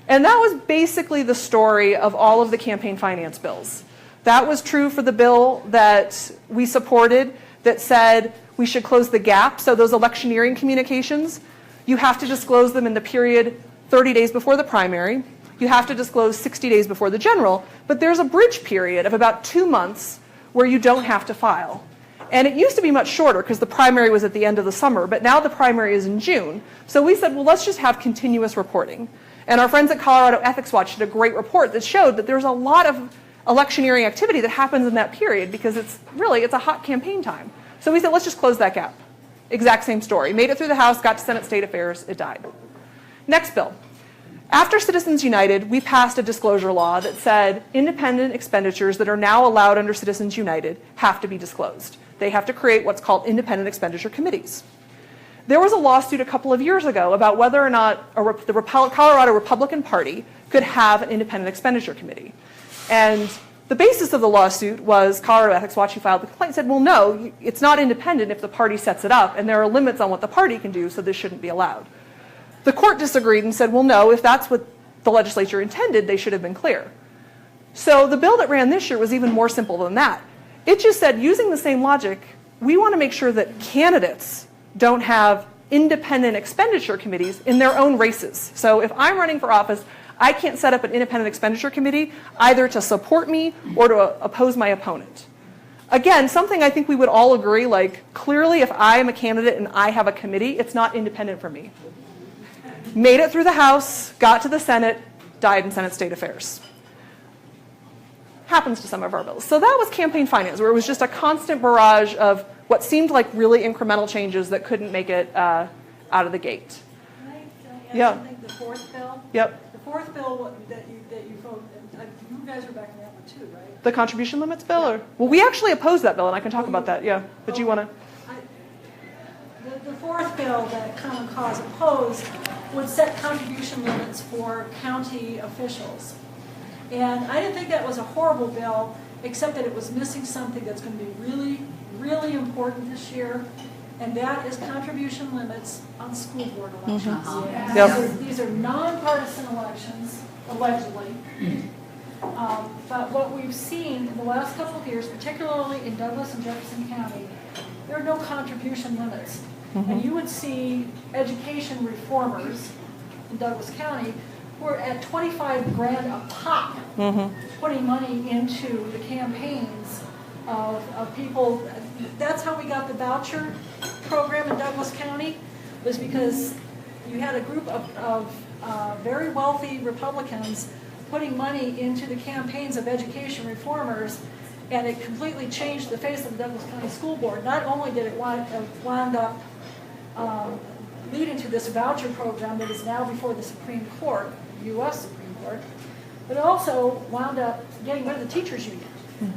G: And that was basically the story of all of the campaign finance bills. That was true for the bill that we supported that said we should close the gap. So those electioneering communications, you have to disclose them in the period 30 days before the primary. You have to disclose 60 days before the general. But there's a bridge period of about 2 months where you don't have to file. And it used to be much shorter because the primary was at the end of the summer, but now the primary is in June. So we said, well, let's just have continuous reporting. And our friends at Colorado Ethics Watch did a great report that showed that there's a lot of electioneering activity that happens in that period because it's a hot campaign time. So we said, let's just close that gap. Exact same story. Made it through the House, got to Senate State Affairs, it died. Next bill. After Citizens United, we passed a disclosure law that said independent expenditures that are now allowed under Citizens United have to be disclosed. They have to create what's called independent expenditure committees. There was a lawsuit a couple of years ago about whether or not the Colorado Republican Party could have an independent expenditure committee. And the basis of the lawsuit was Colorado Ethics Watch, who filed the complaint, said, well, no, it's not independent if the party sets it up, and there are limits on what the party can do, so this shouldn't be allowed. The court disagreed and said, well, no, if that's what the legislature intended, they should have been clear. So the bill that ran this year was even more simple than that. It just said, using the same logic, we want to make sure that candidates don't have independent expenditure committees in their own races. So if I'm running for office, I can't set up an independent expenditure committee either to support me or to oppose my opponent. Again, something I think we would all agree, clearly if I am a candidate and I have a committee, it's not independent from me. Made it through the House, got to the Senate, died in Senate State Affairs. Happens to some of our bills. So that was campaign finance, where it was just a constant barrage of what seemed like really incremental changes that couldn't make it out of the gate.
D: Can I
G: Yeah.
D: add something? The fourth bill?
G: Yep.
D: The fourth bill that you voted, you guys are backing that one too, right?
G: The contribution limits bill? Or? Well, we actually opposed that bill, and I can talk about that, yeah. But you want to?
D: The fourth bill that Common Cause opposed would set contribution limits for county officials. And I didn't think that was a horrible bill, except that it was missing something that's going to be really, really important this year, and that is contribution limits on school board elections.
G: Mm-hmm. Yep.
D: These are nonpartisan elections, allegedly. But what we've seen in the last couple of years, particularly in Douglas and Jefferson County, there are no contribution limits. Mm-hmm. And you would see education reformers in Douglas County who are at $25,000 a pop, putting money into the campaigns of people. That's how we got the voucher program in Douglas County, was because you had a group of very wealthy Republicans putting money into the campaigns of education reformers, and it completely changed the face of the Douglas County School Board. Not only did it wind up leading to this voucher program that is now before the Supreme Court, U.S. Supreme Court, but it also wound up getting rid of the teachers union.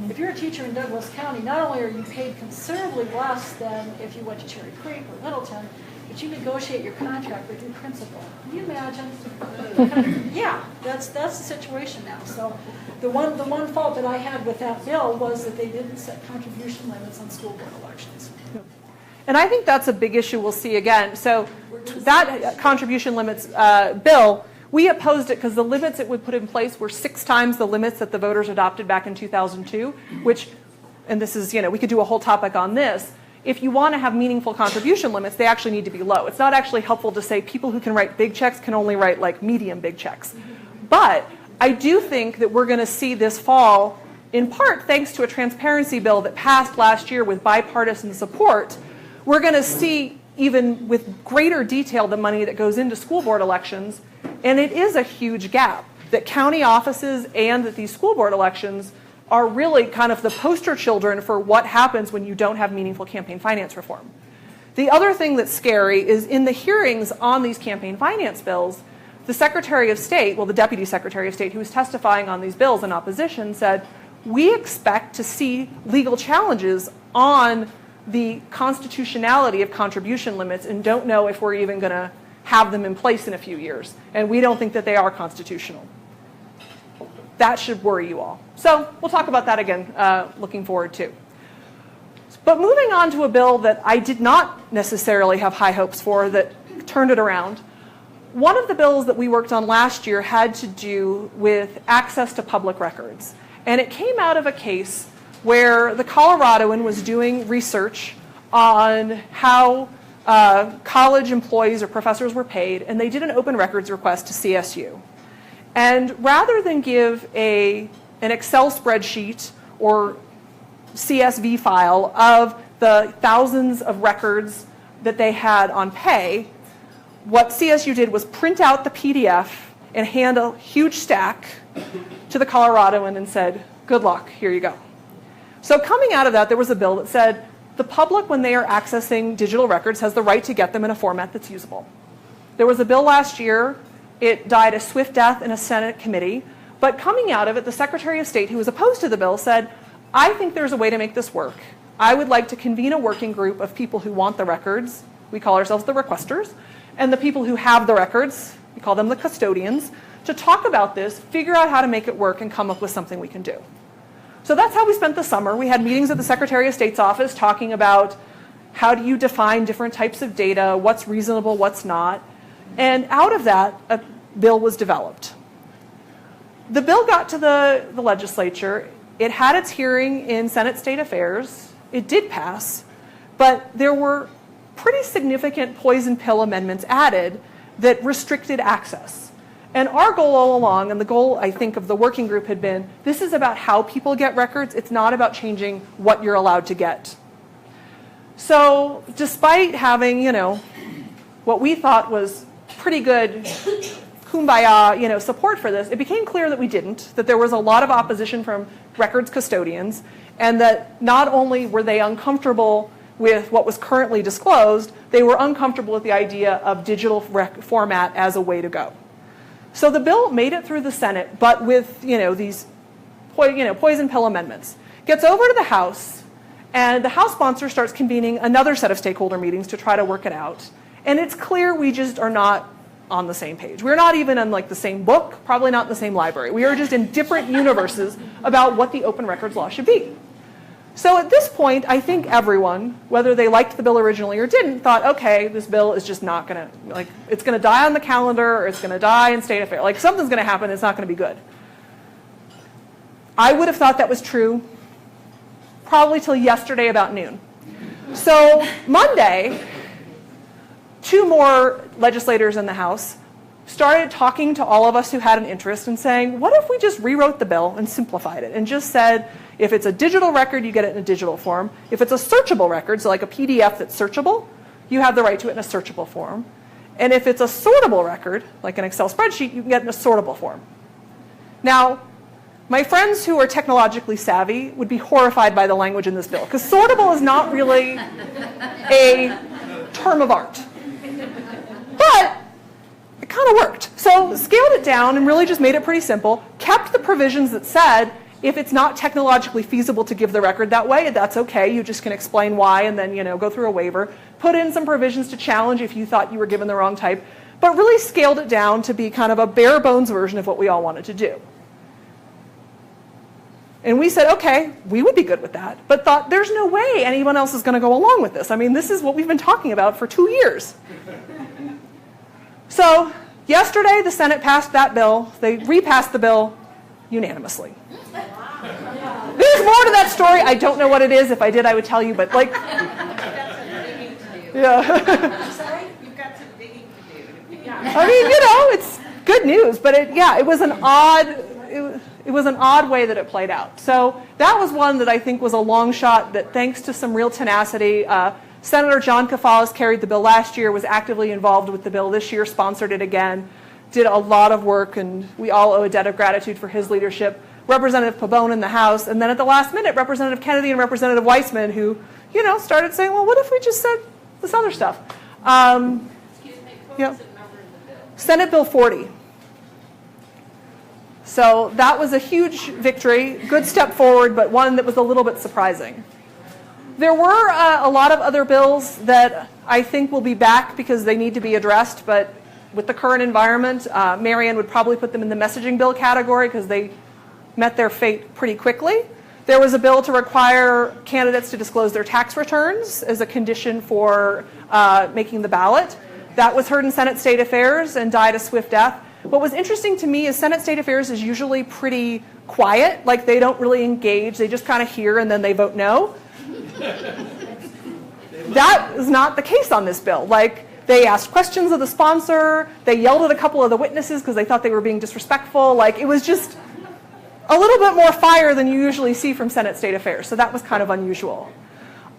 D: If you're a teacher in Douglas County, not only are you paid considerably less than if you went to Cherry Creek or Littleton, but you negotiate your contract with your principal. Can you imagine? Yeah, that's the situation now. So the one fault that I had with that bill was that they didn't set contribution limits on school board elections.
G: And I think that's a big issue we'll see again. So that contribution limits bill, we opposed it because the limits it would put in place were 6 times the limits that the voters adopted back in 2002, which, and this is, we could do a whole topic on this. If you want to have meaningful contribution limits, they actually need to be low. It's not actually helpful to say people who can write big checks can only write like medium big checks. But I do think that we're going to see this fall, in part thanks to a transparency bill that passed last year with bipartisan support. We're going to see, even with greater detail, the money that goes into school board elections. And it is a huge gap that county offices and that these school board elections are really kind of the poster children for what happens when you don't have meaningful campaign finance reform. The other thing that's scary is in the hearings on these campaign finance bills, the Secretary of State, well, the Deputy Secretary of State who was testifying on these bills in opposition said, we expect to see legal challenges on the constitutionality of contribution limits and don't know if we're even going to have them in place in a few years. And we don't think that they are constitutional. That should worry you all. So we'll talk about that again, looking forward to. But moving on to a bill that I did not necessarily have high hopes for that turned it around. One of the bills that we worked on last year had to do with access to public records. And it came out of a case where the Coloradoan was doing research on how college employees or professors were paid, and they did an open records request to CSU. And rather than give an Excel spreadsheet or CSV file of the thousands of records that they had on pay, what CSU did was print out the PDF and hand a huge stack to the Coloradoan and said, good luck, here you go. So coming out of that, there was a bill that said the public, when they are accessing digital records, has the right to get them in a format that's usable. There was a bill last year. It died a swift death in a Senate committee. But coming out of it, the Secretary of State, who was opposed to the bill, said, I think there's a way to make this work. I would like to convene a working group of people who want the records. We call ourselves the requesters. And the people who have the records, we call them the custodians, to talk about this, figure out how to make it work, and come up with something we can do. So that's how we spent the summer. We had meetings at the Secretary of State's office talking about how do you define different types of data, what's reasonable, what's not. And out of that, a bill was developed. The bill got to the legislature. It had its hearing in Senate State Affairs. It did pass, but there were pretty significant poison pill amendments added that restricted access. And our goal all along, and the goal, I think, of the working group had been, this is about how people get records. It's not about changing what you're allowed to get. So despite having, what we thought was pretty good kumbaya, support for this, it became clear that we didn't, that there was a lot of opposition from records custodians, and that not only were they uncomfortable with what was currently disclosed, they were uncomfortable with the idea of digital format as a way to go. So the bill made it through the Senate, but with these poison pill amendments. Gets over to the House, and the House sponsor starts convening another set of stakeholder meetings to try to work it out. And it's clear we just are not on the same page. We're not even in the same book, probably not in the same library. We are just in different universes about what the open records law should be. So at this point, I think everyone, whether they liked the bill originally or didn't, thought, okay, this bill is just not going to, it's going to die on the calendar, or it's going to die in state affairs. Something's going to happen, it's not going to be good. I would have thought that was true probably till yesterday about noon. So Monday, 2 more legislators in the House started talking to all of us who had an interest and saying, what if we just rewrote the bill and simplified it and just said, if it's a digital record, you get it in a digital form. If it's a searchable record, so like a PDF that's searchable, you have the right to it in a searchable form. And if it's a sortable record, like an Excel spreadsheet, you can get it in a sortable form. Now, my friends who are technologically savvy would be horrified by the language in this bill, because sortable is not really a term of art. But it kind of worked. So scaled it down and really just made it pretty simple, kept the provisions that said, If it's not technologically feasible to give the record that way, that's okay. You just can explain why and then, go through a waiver. Put in some provisions to challenge if you thought you were given the wrong type, but really scaled it down to be kind of a bare bones version of what we all wanted to do. And we said, okay, we would be good with that, but thought there's no way anyone else is going to go along with this. I mean, this is what we've been talking about for 2 years. So yesterday, the Senate passed that bill. They repassed the bill unanimously. There's more to that story. I don't know what it is. If I did, I would tell you, but like... Yeah.
H: Sorry, you've got some digging to do.
G: I mean, it's good news, but it was an odd way that it played out. So that was one that I think was a long shot that, thanks to some real tenacity, Senator John Kafalas carried the bill last year, was actively involved with the bill this year, sponsored it again, did a lot of work, and we all owe a debt of gratitude for his leadership. Representative Pabon in the House, and then at the last minute, Representative Kennedy and Representative Weissman, who, started saying, well, what if we just said this other stuff? Senate Bill 40. So that was a huge victory, good step forward, but one that was a little bit surprising. There were a lot of other bills that I think will be back because they need to be addressed, but with the current environment, Marianne would probably put them in the messaging bill category because they met their fate pretty quickly. There was a bill to require candidates to disclose their tax returns as a condition for making the ballot. That was heard in Senate State Affairs and died a swift death. What was interesting to me is Senate State Affairs is usually pretty quiet, like they don't really engage, they just kind of hear and then they vote no. That is not the case on this bill. Like, they asked questions of the sponsor, they yelled at a couple of the witnesses because they thought they were being disrespectful. Like, it was just a little bit more fire than you usually see from Senate State Affairs, so that was kind of unusual.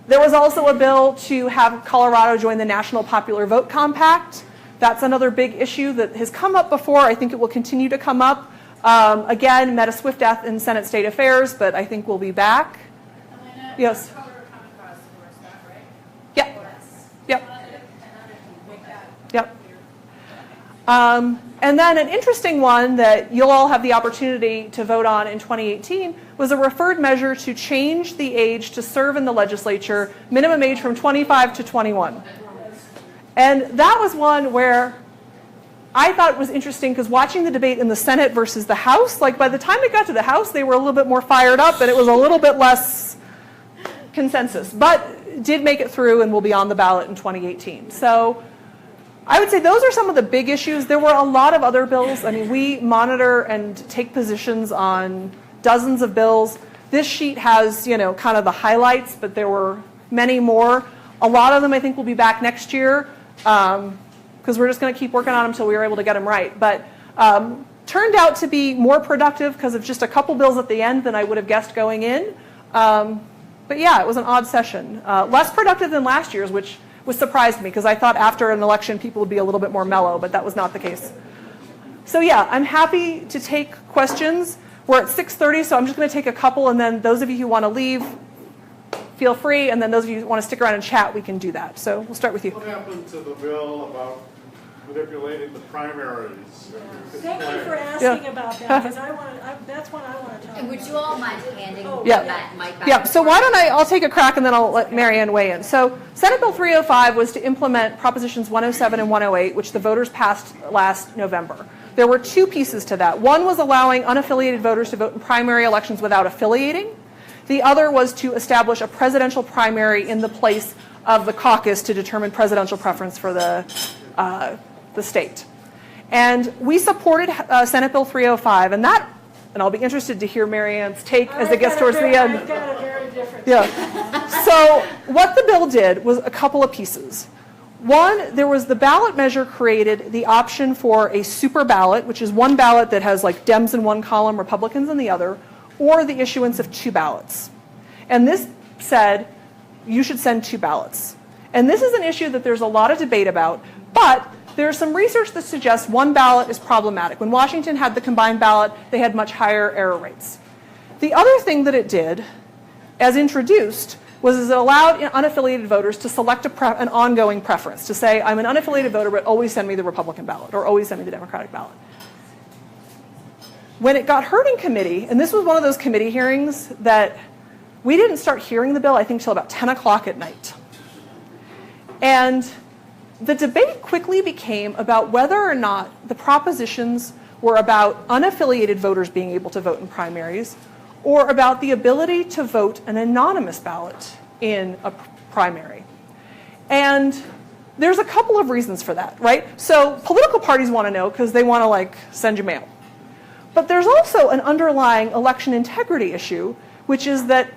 G: There was also a bill to have Colorado join the National Popular Vote Compact. That's another big issue that has come up before. I think it will continue to come up. Again, met a swift death in Senate State Affairs, but I think we'll be back.
H: Elena,
G: Yes.
H: cover common cause for us, right?
G: Yep. Yep. Yep. And then an interesting one that you'll all have the opportunity to vote on in 2018 was a referred measure to change the age to serve in the legislature, minimum age from 25 to 21. And that was one where I thought it was interesting because watching the debate in the Senate versus the House, like by the time it got to the House, they were a little bit more fired up and it was a little bit less consensus, but did make it through and will be on the ballot in 2018. So I would say those are some of the big issues. There were a lot of other bills. I mean, we monitor and take positions on dozens of bills. This sheet has, kind of the highlights, but there were many more. A lot of them I think will be back next year because we're just going to keep working on them until we were able to get them right. But turned out to be more productive because of just a couple bills at the end than I would have guessed going in. But yeah, it was an odd session. Less productive than last year's, which surprised me because I thought after an election people would be a little bit more mellow, but that was not the case. So yeah, I'm happy to take questions. We're at 6:30, so I'm just going to take a couple, and then those of you who want to leave, feel free, and then those of you who want to stick around and chat, we can do that. So we'll start with you.
I: What happened to the bill about manipulating the primaries?
C: Thank you for asking about that, because that's one I want to talk
A: And
C: about.
A: would you all mind handing
G: Yeah.
A: that mic back?
G: Yeah, so why don't I'll take a crack and then I'll let Marianne weigh in. So Senate Bill 305 was to implement Propositions 107 and 108, which the voters passed last November. There were two pieces to that. One was allowing unaffiliated voters to vote in primary elections without affiliating. The other was to establish a presidential primary in the place of the caucus to determine presidential preference for the state. And we supported Senate Bill 305, and I'll be interested to hear Marianne's take as it gets towards the end.
C: I've got a very different.
G: Yeah. So what the bill did was a couple of pieces. One, there was the ballot measure created the option for a super ballot, which is one ballot that has like Dems in one column, Republicans in the other, or the issuance of two ballots. And this said you should send two ballots. And this is an issue that there's a lot of debate about, but there's some research that suggests one ballot is problematic. When Washington had the combined ballot, they had much higher error rates. The other thing that it did, as introduced, was it allowed unaffiliated voters to select an ongoing preference, to say, I'm an unaffiliated voter, but always send me the Republican ballot, or always send me the Democratic ballot. when it got heard in committee, and this was one of those committee hearings that we didn't start hearing the bill, I think, till about 10 o'clock at night. And the debate quickly became about whether or not the propositions were about unaffiliated voters being able to vote in primaries or about the ability to vote an anonymous ballot in a primary. And there's a couple of reasons for that, right? So political parties want to know because they want to like send you mail. But there's also an underlying election integrity issue, which is that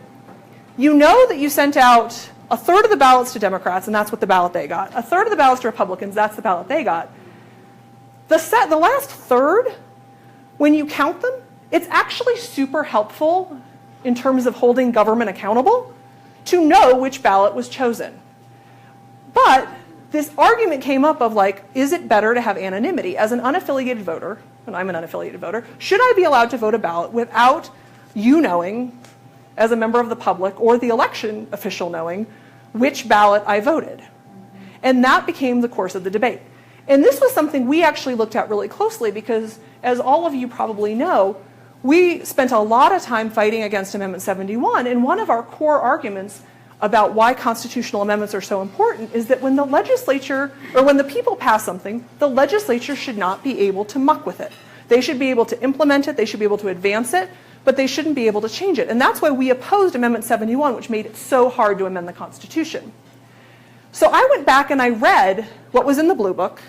G: you know that you sent out a third of the ballots to Democrats, and that's what the ballot they got. A third of the ballots to Republicans, that's the ballot they got. The last third, when you count them, it's actually super helpful in terms of holding government accountable to know which ballot was chosen. But this argument came up of like, is it better to have anonymity? As an unaffiliated voter, and I'm an unaffiliated voter, should I be allowed to vote a ballot without you knowing, as a member of the public or the election official knowing, which ballot I voted? And that became the course of the debate. And this was something we actually looked at really closely because, as all of you probably know, we spent a lot of time fighting against Amendment 71, and one of our core arguments about why constitutional amendments are so important is that when the legislature, or when the people pass something, the legislature should not be able to muck with it. They should be able to implement it, they should be able to advance it, but they shouldn't be able to change it. And that's why we opposed Amendment 71, which made it so hard to amend the Constitution. So I went back and I read what was in the Blue Book.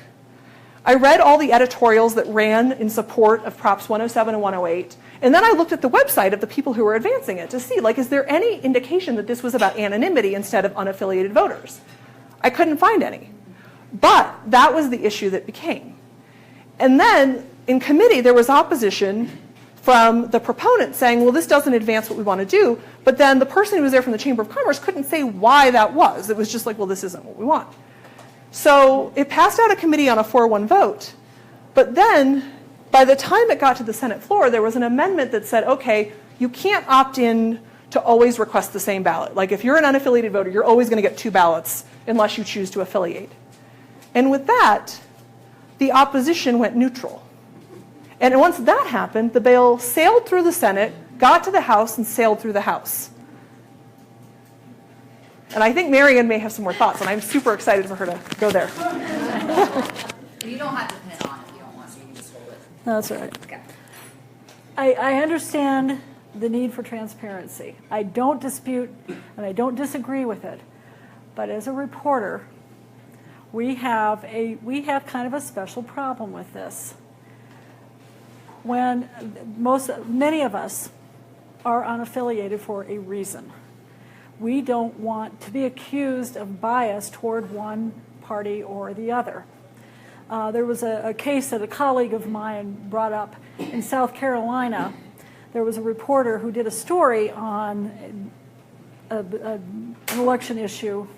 G: I read all the editorials that ran in support of Props 107 and 108. And then I looked at the website of the people who were advancing it to see, like, is there any indication that this was about anonymity instead of unaffiliated voters? I couldn't find any. But that was the issue that became. And then in committee, there was opposition from the proponent saying, well, this doesn't advance what we want to do. But then the person who was there from the Chamber of Commerce couldn't say why that was. It was just like, well, this isn't what we want. So it passed out of committee on a 4-1 vote. But then, by the time it got to the Senate floor, there was an amendment that said, okay, you can't opt in to always request the same ballot. Like if you're an unaffiliated voter, you're always going to get 2 ballots unless you choose to affiliate. And with that, the opposition went neutral. And once that happened, the bill sailed through the Senate, got to the House, and sailed through the House. And I think Marianne may have some more thoughts, and I'm super excited for her to go there.
A: You don't have to pin it on if you don't want to. You can just hold it.
D: That's all right.
A: Okay.
D: I understand the need for transparency. I don't dispute and I don't disagree with it. But as a reporter, we have kind of a special problem with this. When many of us are unaffiliated for a reason. We don't want to be accused of bias toward one party or the other. There was a case that a colleague of mine brought up in South Carolina. There was a reporter who did a story on an election issue,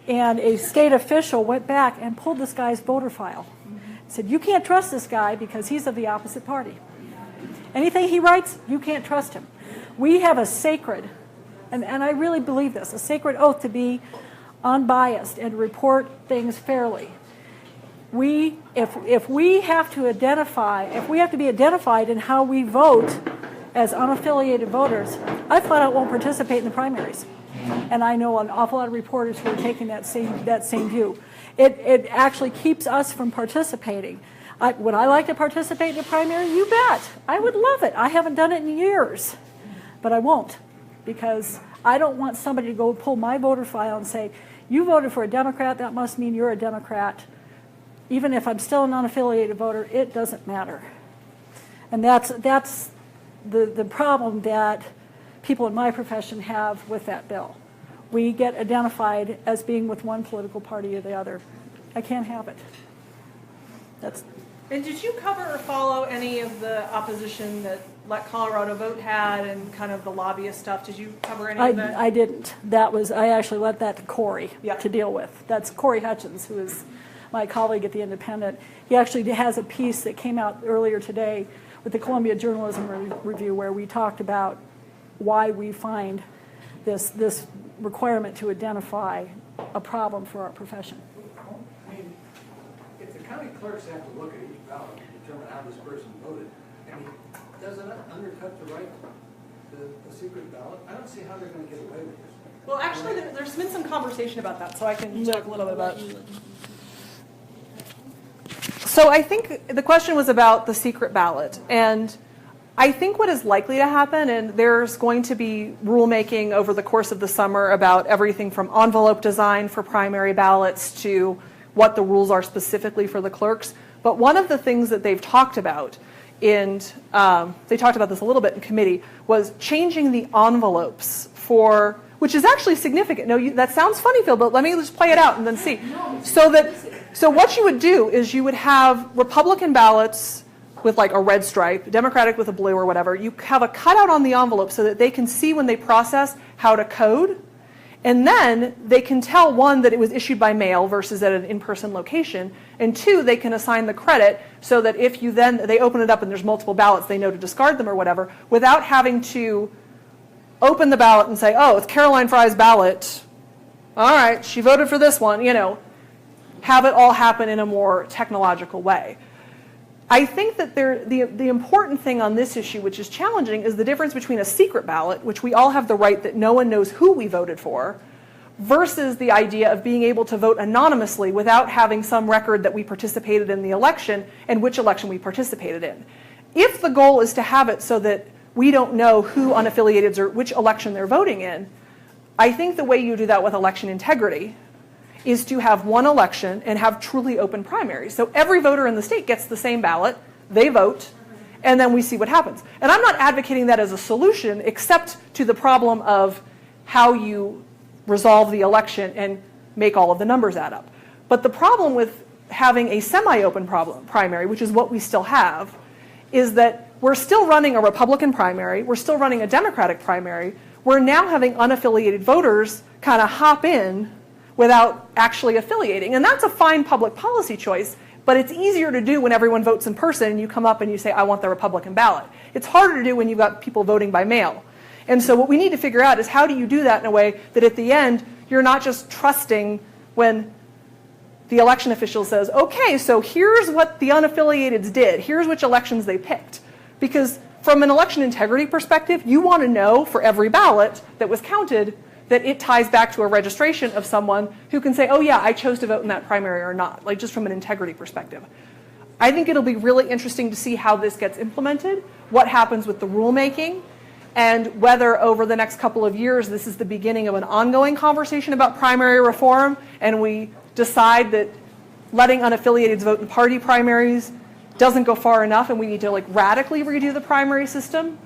D: and a state official went back and pulled this guy's voter file. Said, you can't trust this guy because he's of the opposite party. Anything he writes, you can't trust him. We have a sacred, and I really believe this, a sacred oath to be unbiased and report things fairly. If we have to be identified in how we vote as unaffiliated voters, I flat out won't participate in the primaries. And I know an awful lot of reporters who are taking that same view. It actually keeps us from participating. Would I like to participate in a primary? You bet. I would love it. I haven't done it in years. But I won't, because I don't want somebody to go pull my voter file and say, you voted for a Democrat, that must mean you're a Democrat. Even if I'm still an unaffiliated voter, it doesn't matter. And that's the problem that people in my profession have with that bill. We get identified as being with one political party or the other. I can't have it.
G: And did you cover or follow any of the opposition that Let Colorado Vote had and kind of the lobbyist stuff? Did you cover any of that?
D: I didn't. I actually let that to Corey to deal with. That's Corey Hutchins, who is my colleague at The Independent. He actually has a piece that came out earlier today with the Columbia Journalism Review where we talked about why we find this requirement to identify a problem for our profession.
J: I mean, if the county clerks have to look at each ballot to determine how this person voted, I mean, does it undercut the right to the secret ballot? I don't see how they're going to get away with this.
G: Well, actually, there's been some conversation about that, so I can talk a little bit about it. So I think the question was about the secret ballot, and I think what is likely to happen, and there's going to be rulemaking over the course of the summer about everything from envelope design for primary ballots to what the rules are specifically for the clerks. But one of the things that they've talked about, and they talked about this a little bit in committee, was changing the envelopes for, which is actually significant. No, that sounds funny, Phil, but let me just play it out and then see. So what you would do is you would have Republican ballots with like a red stripe, Democratic with a blue or whatever. You have a cutout on the envelope so that they can see when they process how to code. And then they can tell, one, that it was issued by mail versus at an in-person location. And two, they can assign the credit so that if you then, they open it up and there's multiple ballots, they know to discard them or whatever, without having to open the ballot and say, oh, it's Caroline Fry's ballot. All right, she voted for this one, have it all happen in a more technological way. I think that the important thing on this issue, which is challenging, is the difference between a secret ballot, which we all have the right that no one knows who we voted for, versus the idea of being able to vote anonymously without having some record that we participated in the election and which election we participated in. If the goal is to have it so that we don't know who unaffiliateds or which election they're voting in, I think the way you do that with election integrity is to have one election and have truly open primaries. So every voter in the state gets the same ballot, they vote, and then we see what happens. And I'm not advocating that as a solution, except to the problem of how you resolve the election and make all of the numbers add up. But the problem with having a semi-open primary, which is what we still have, is that we're still running a Republican primary, we're still running a Democratic primary, we're now having unaffiliated voters kind of hop in without actually affiliating. And that's a fine public policy choice, but it's easier to do when everyone votes in person and you come up and you say, I want the Republican ballot. It's harder to do when you've got people voting by mail. And so what we need to figure out is how do you do that in a way that at the end, you're not just trusting when the election official says, okay, so here's what the unaffiliateds did. Here's which elections they picked. Because from an election integrity perspective, you want to know for every ballot that was counted that it ties back to a registration of someone who can say, oh yeah, I chose to vote in that primary or not, like just from an integrity perspective. I think it'll be really interesting to see how this gets implemented, what happens with the rulemaking, and whether over the next couple of years this is the beginning of an ongoing conversation about primary reform, and we decide that letting unaffiliateds vote in party primaries doesn't go far enough and we need to like radically redo the primary system,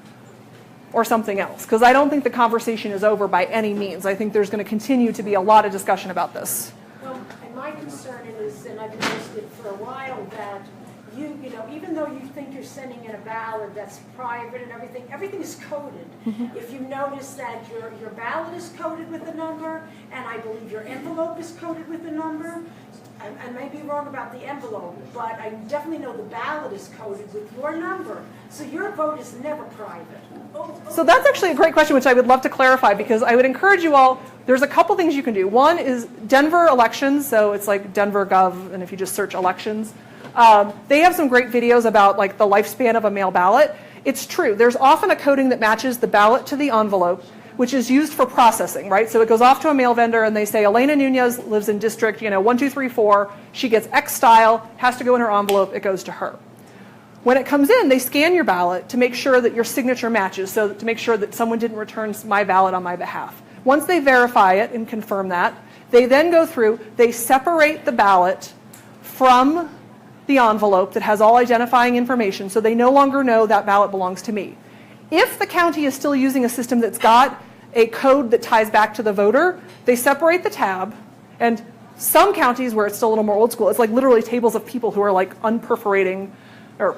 G: or something else. Because I don't think the conversation is over by any means. I think there's going to continue to be a lot of discussion about this.
C: Well, and my concern is, and I've noticed it for a while, that you know, even though you think you're sending in a ballot that's private and everything is coded.
G: Mm-hmm.
C: If you notice that your ballot is coded with a number, and I believe your envelope is coded with a number, I may be wrong about the envelope, but I definitely know the ballot is coded with your number, so your vote is never private.
G: So that's actually a great question, which I would love to clarify, because I would encourage you all, there's a couple things you can do. One is Denver elections, so it's like Denver Gov, and if you just search elections, they have some great videos about like the lifespan of a mail ballot. It's true, there's often a coding that matches the ballot to the envelope, which is used for processing, right? So it goes off to a mail vendor and they say, Elena Nunez lives in district, 1234, she gets X style, has to go in her envelope, it goes to her. When it comes in, they scan your ballot to make sure that your signature matches, so to make sure that someone didn't return my ballot on my behalf. Once they verify it and confirm that, they then go through, they separate the ballot from the envelope that has all identifying information, so they no longer know that ballot belongs to me. If the county is still using a system that's got a code that ties back to the voter, they separate the tab, and some counties where it's still a little more old school, it's like literally tables of people who are like unperforating or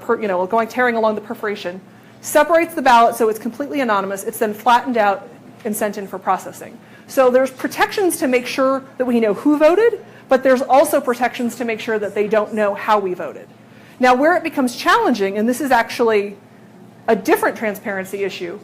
G: tearing along the perforation, separates the ballot so it's completely anonymous. It's then flattened out and sent in for processing. So there's protections to make sure that we know who voted, but there's also protections to make sure that they don't know how we voted. Now, where it becomes challenging, and this is actually a different transparency issue,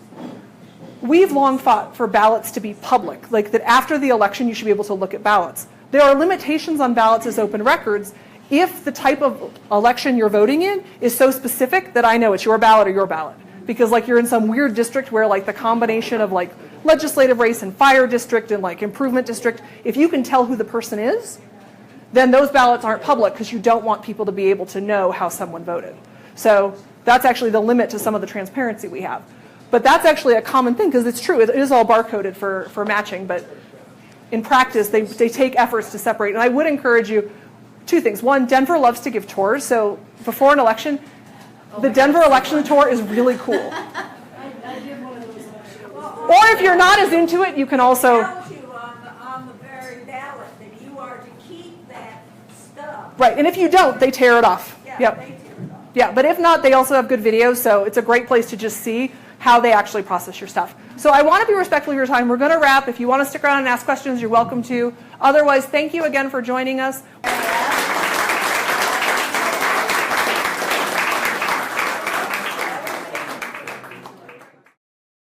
G: we've long fought for ballots to be public, like that after the election you should be able to look at ballots. There are limitations on ballots as open records if the type of election you're voting in is so specific that I know it's your ballot or your ballot. because like you're in some weird district where like the combination of like legislative race and fire district and like improvement district, if you can tell who the person is, then those ballots aren't public because you don't want people to be able to know how someone voted. So that's actually the limit to some of the transparency we have. But that's actually a common thing because it's true. It is all barcoded for matching, but in practice, they take efforts to separate. And I would encourage you, two things. One, Denver loves to give tours. So before an election, the Denver election tour is really cool. Or if you're not as into it, you can also...
K: tells you on the very ballot that you are to keep that stuff.
G: Right, and if you don't, they tear it off.
K: Yeah,
G: Yep.
K: they tear it off.
G: Yeah, but if not, they also have good videos, so it's a great place to just see how they actually process your stuff. So I want to be respectful of your time. We're going to wrap. If you want to stick around and ask questions, you're welcome to. Otherwise, thank you again for joining us.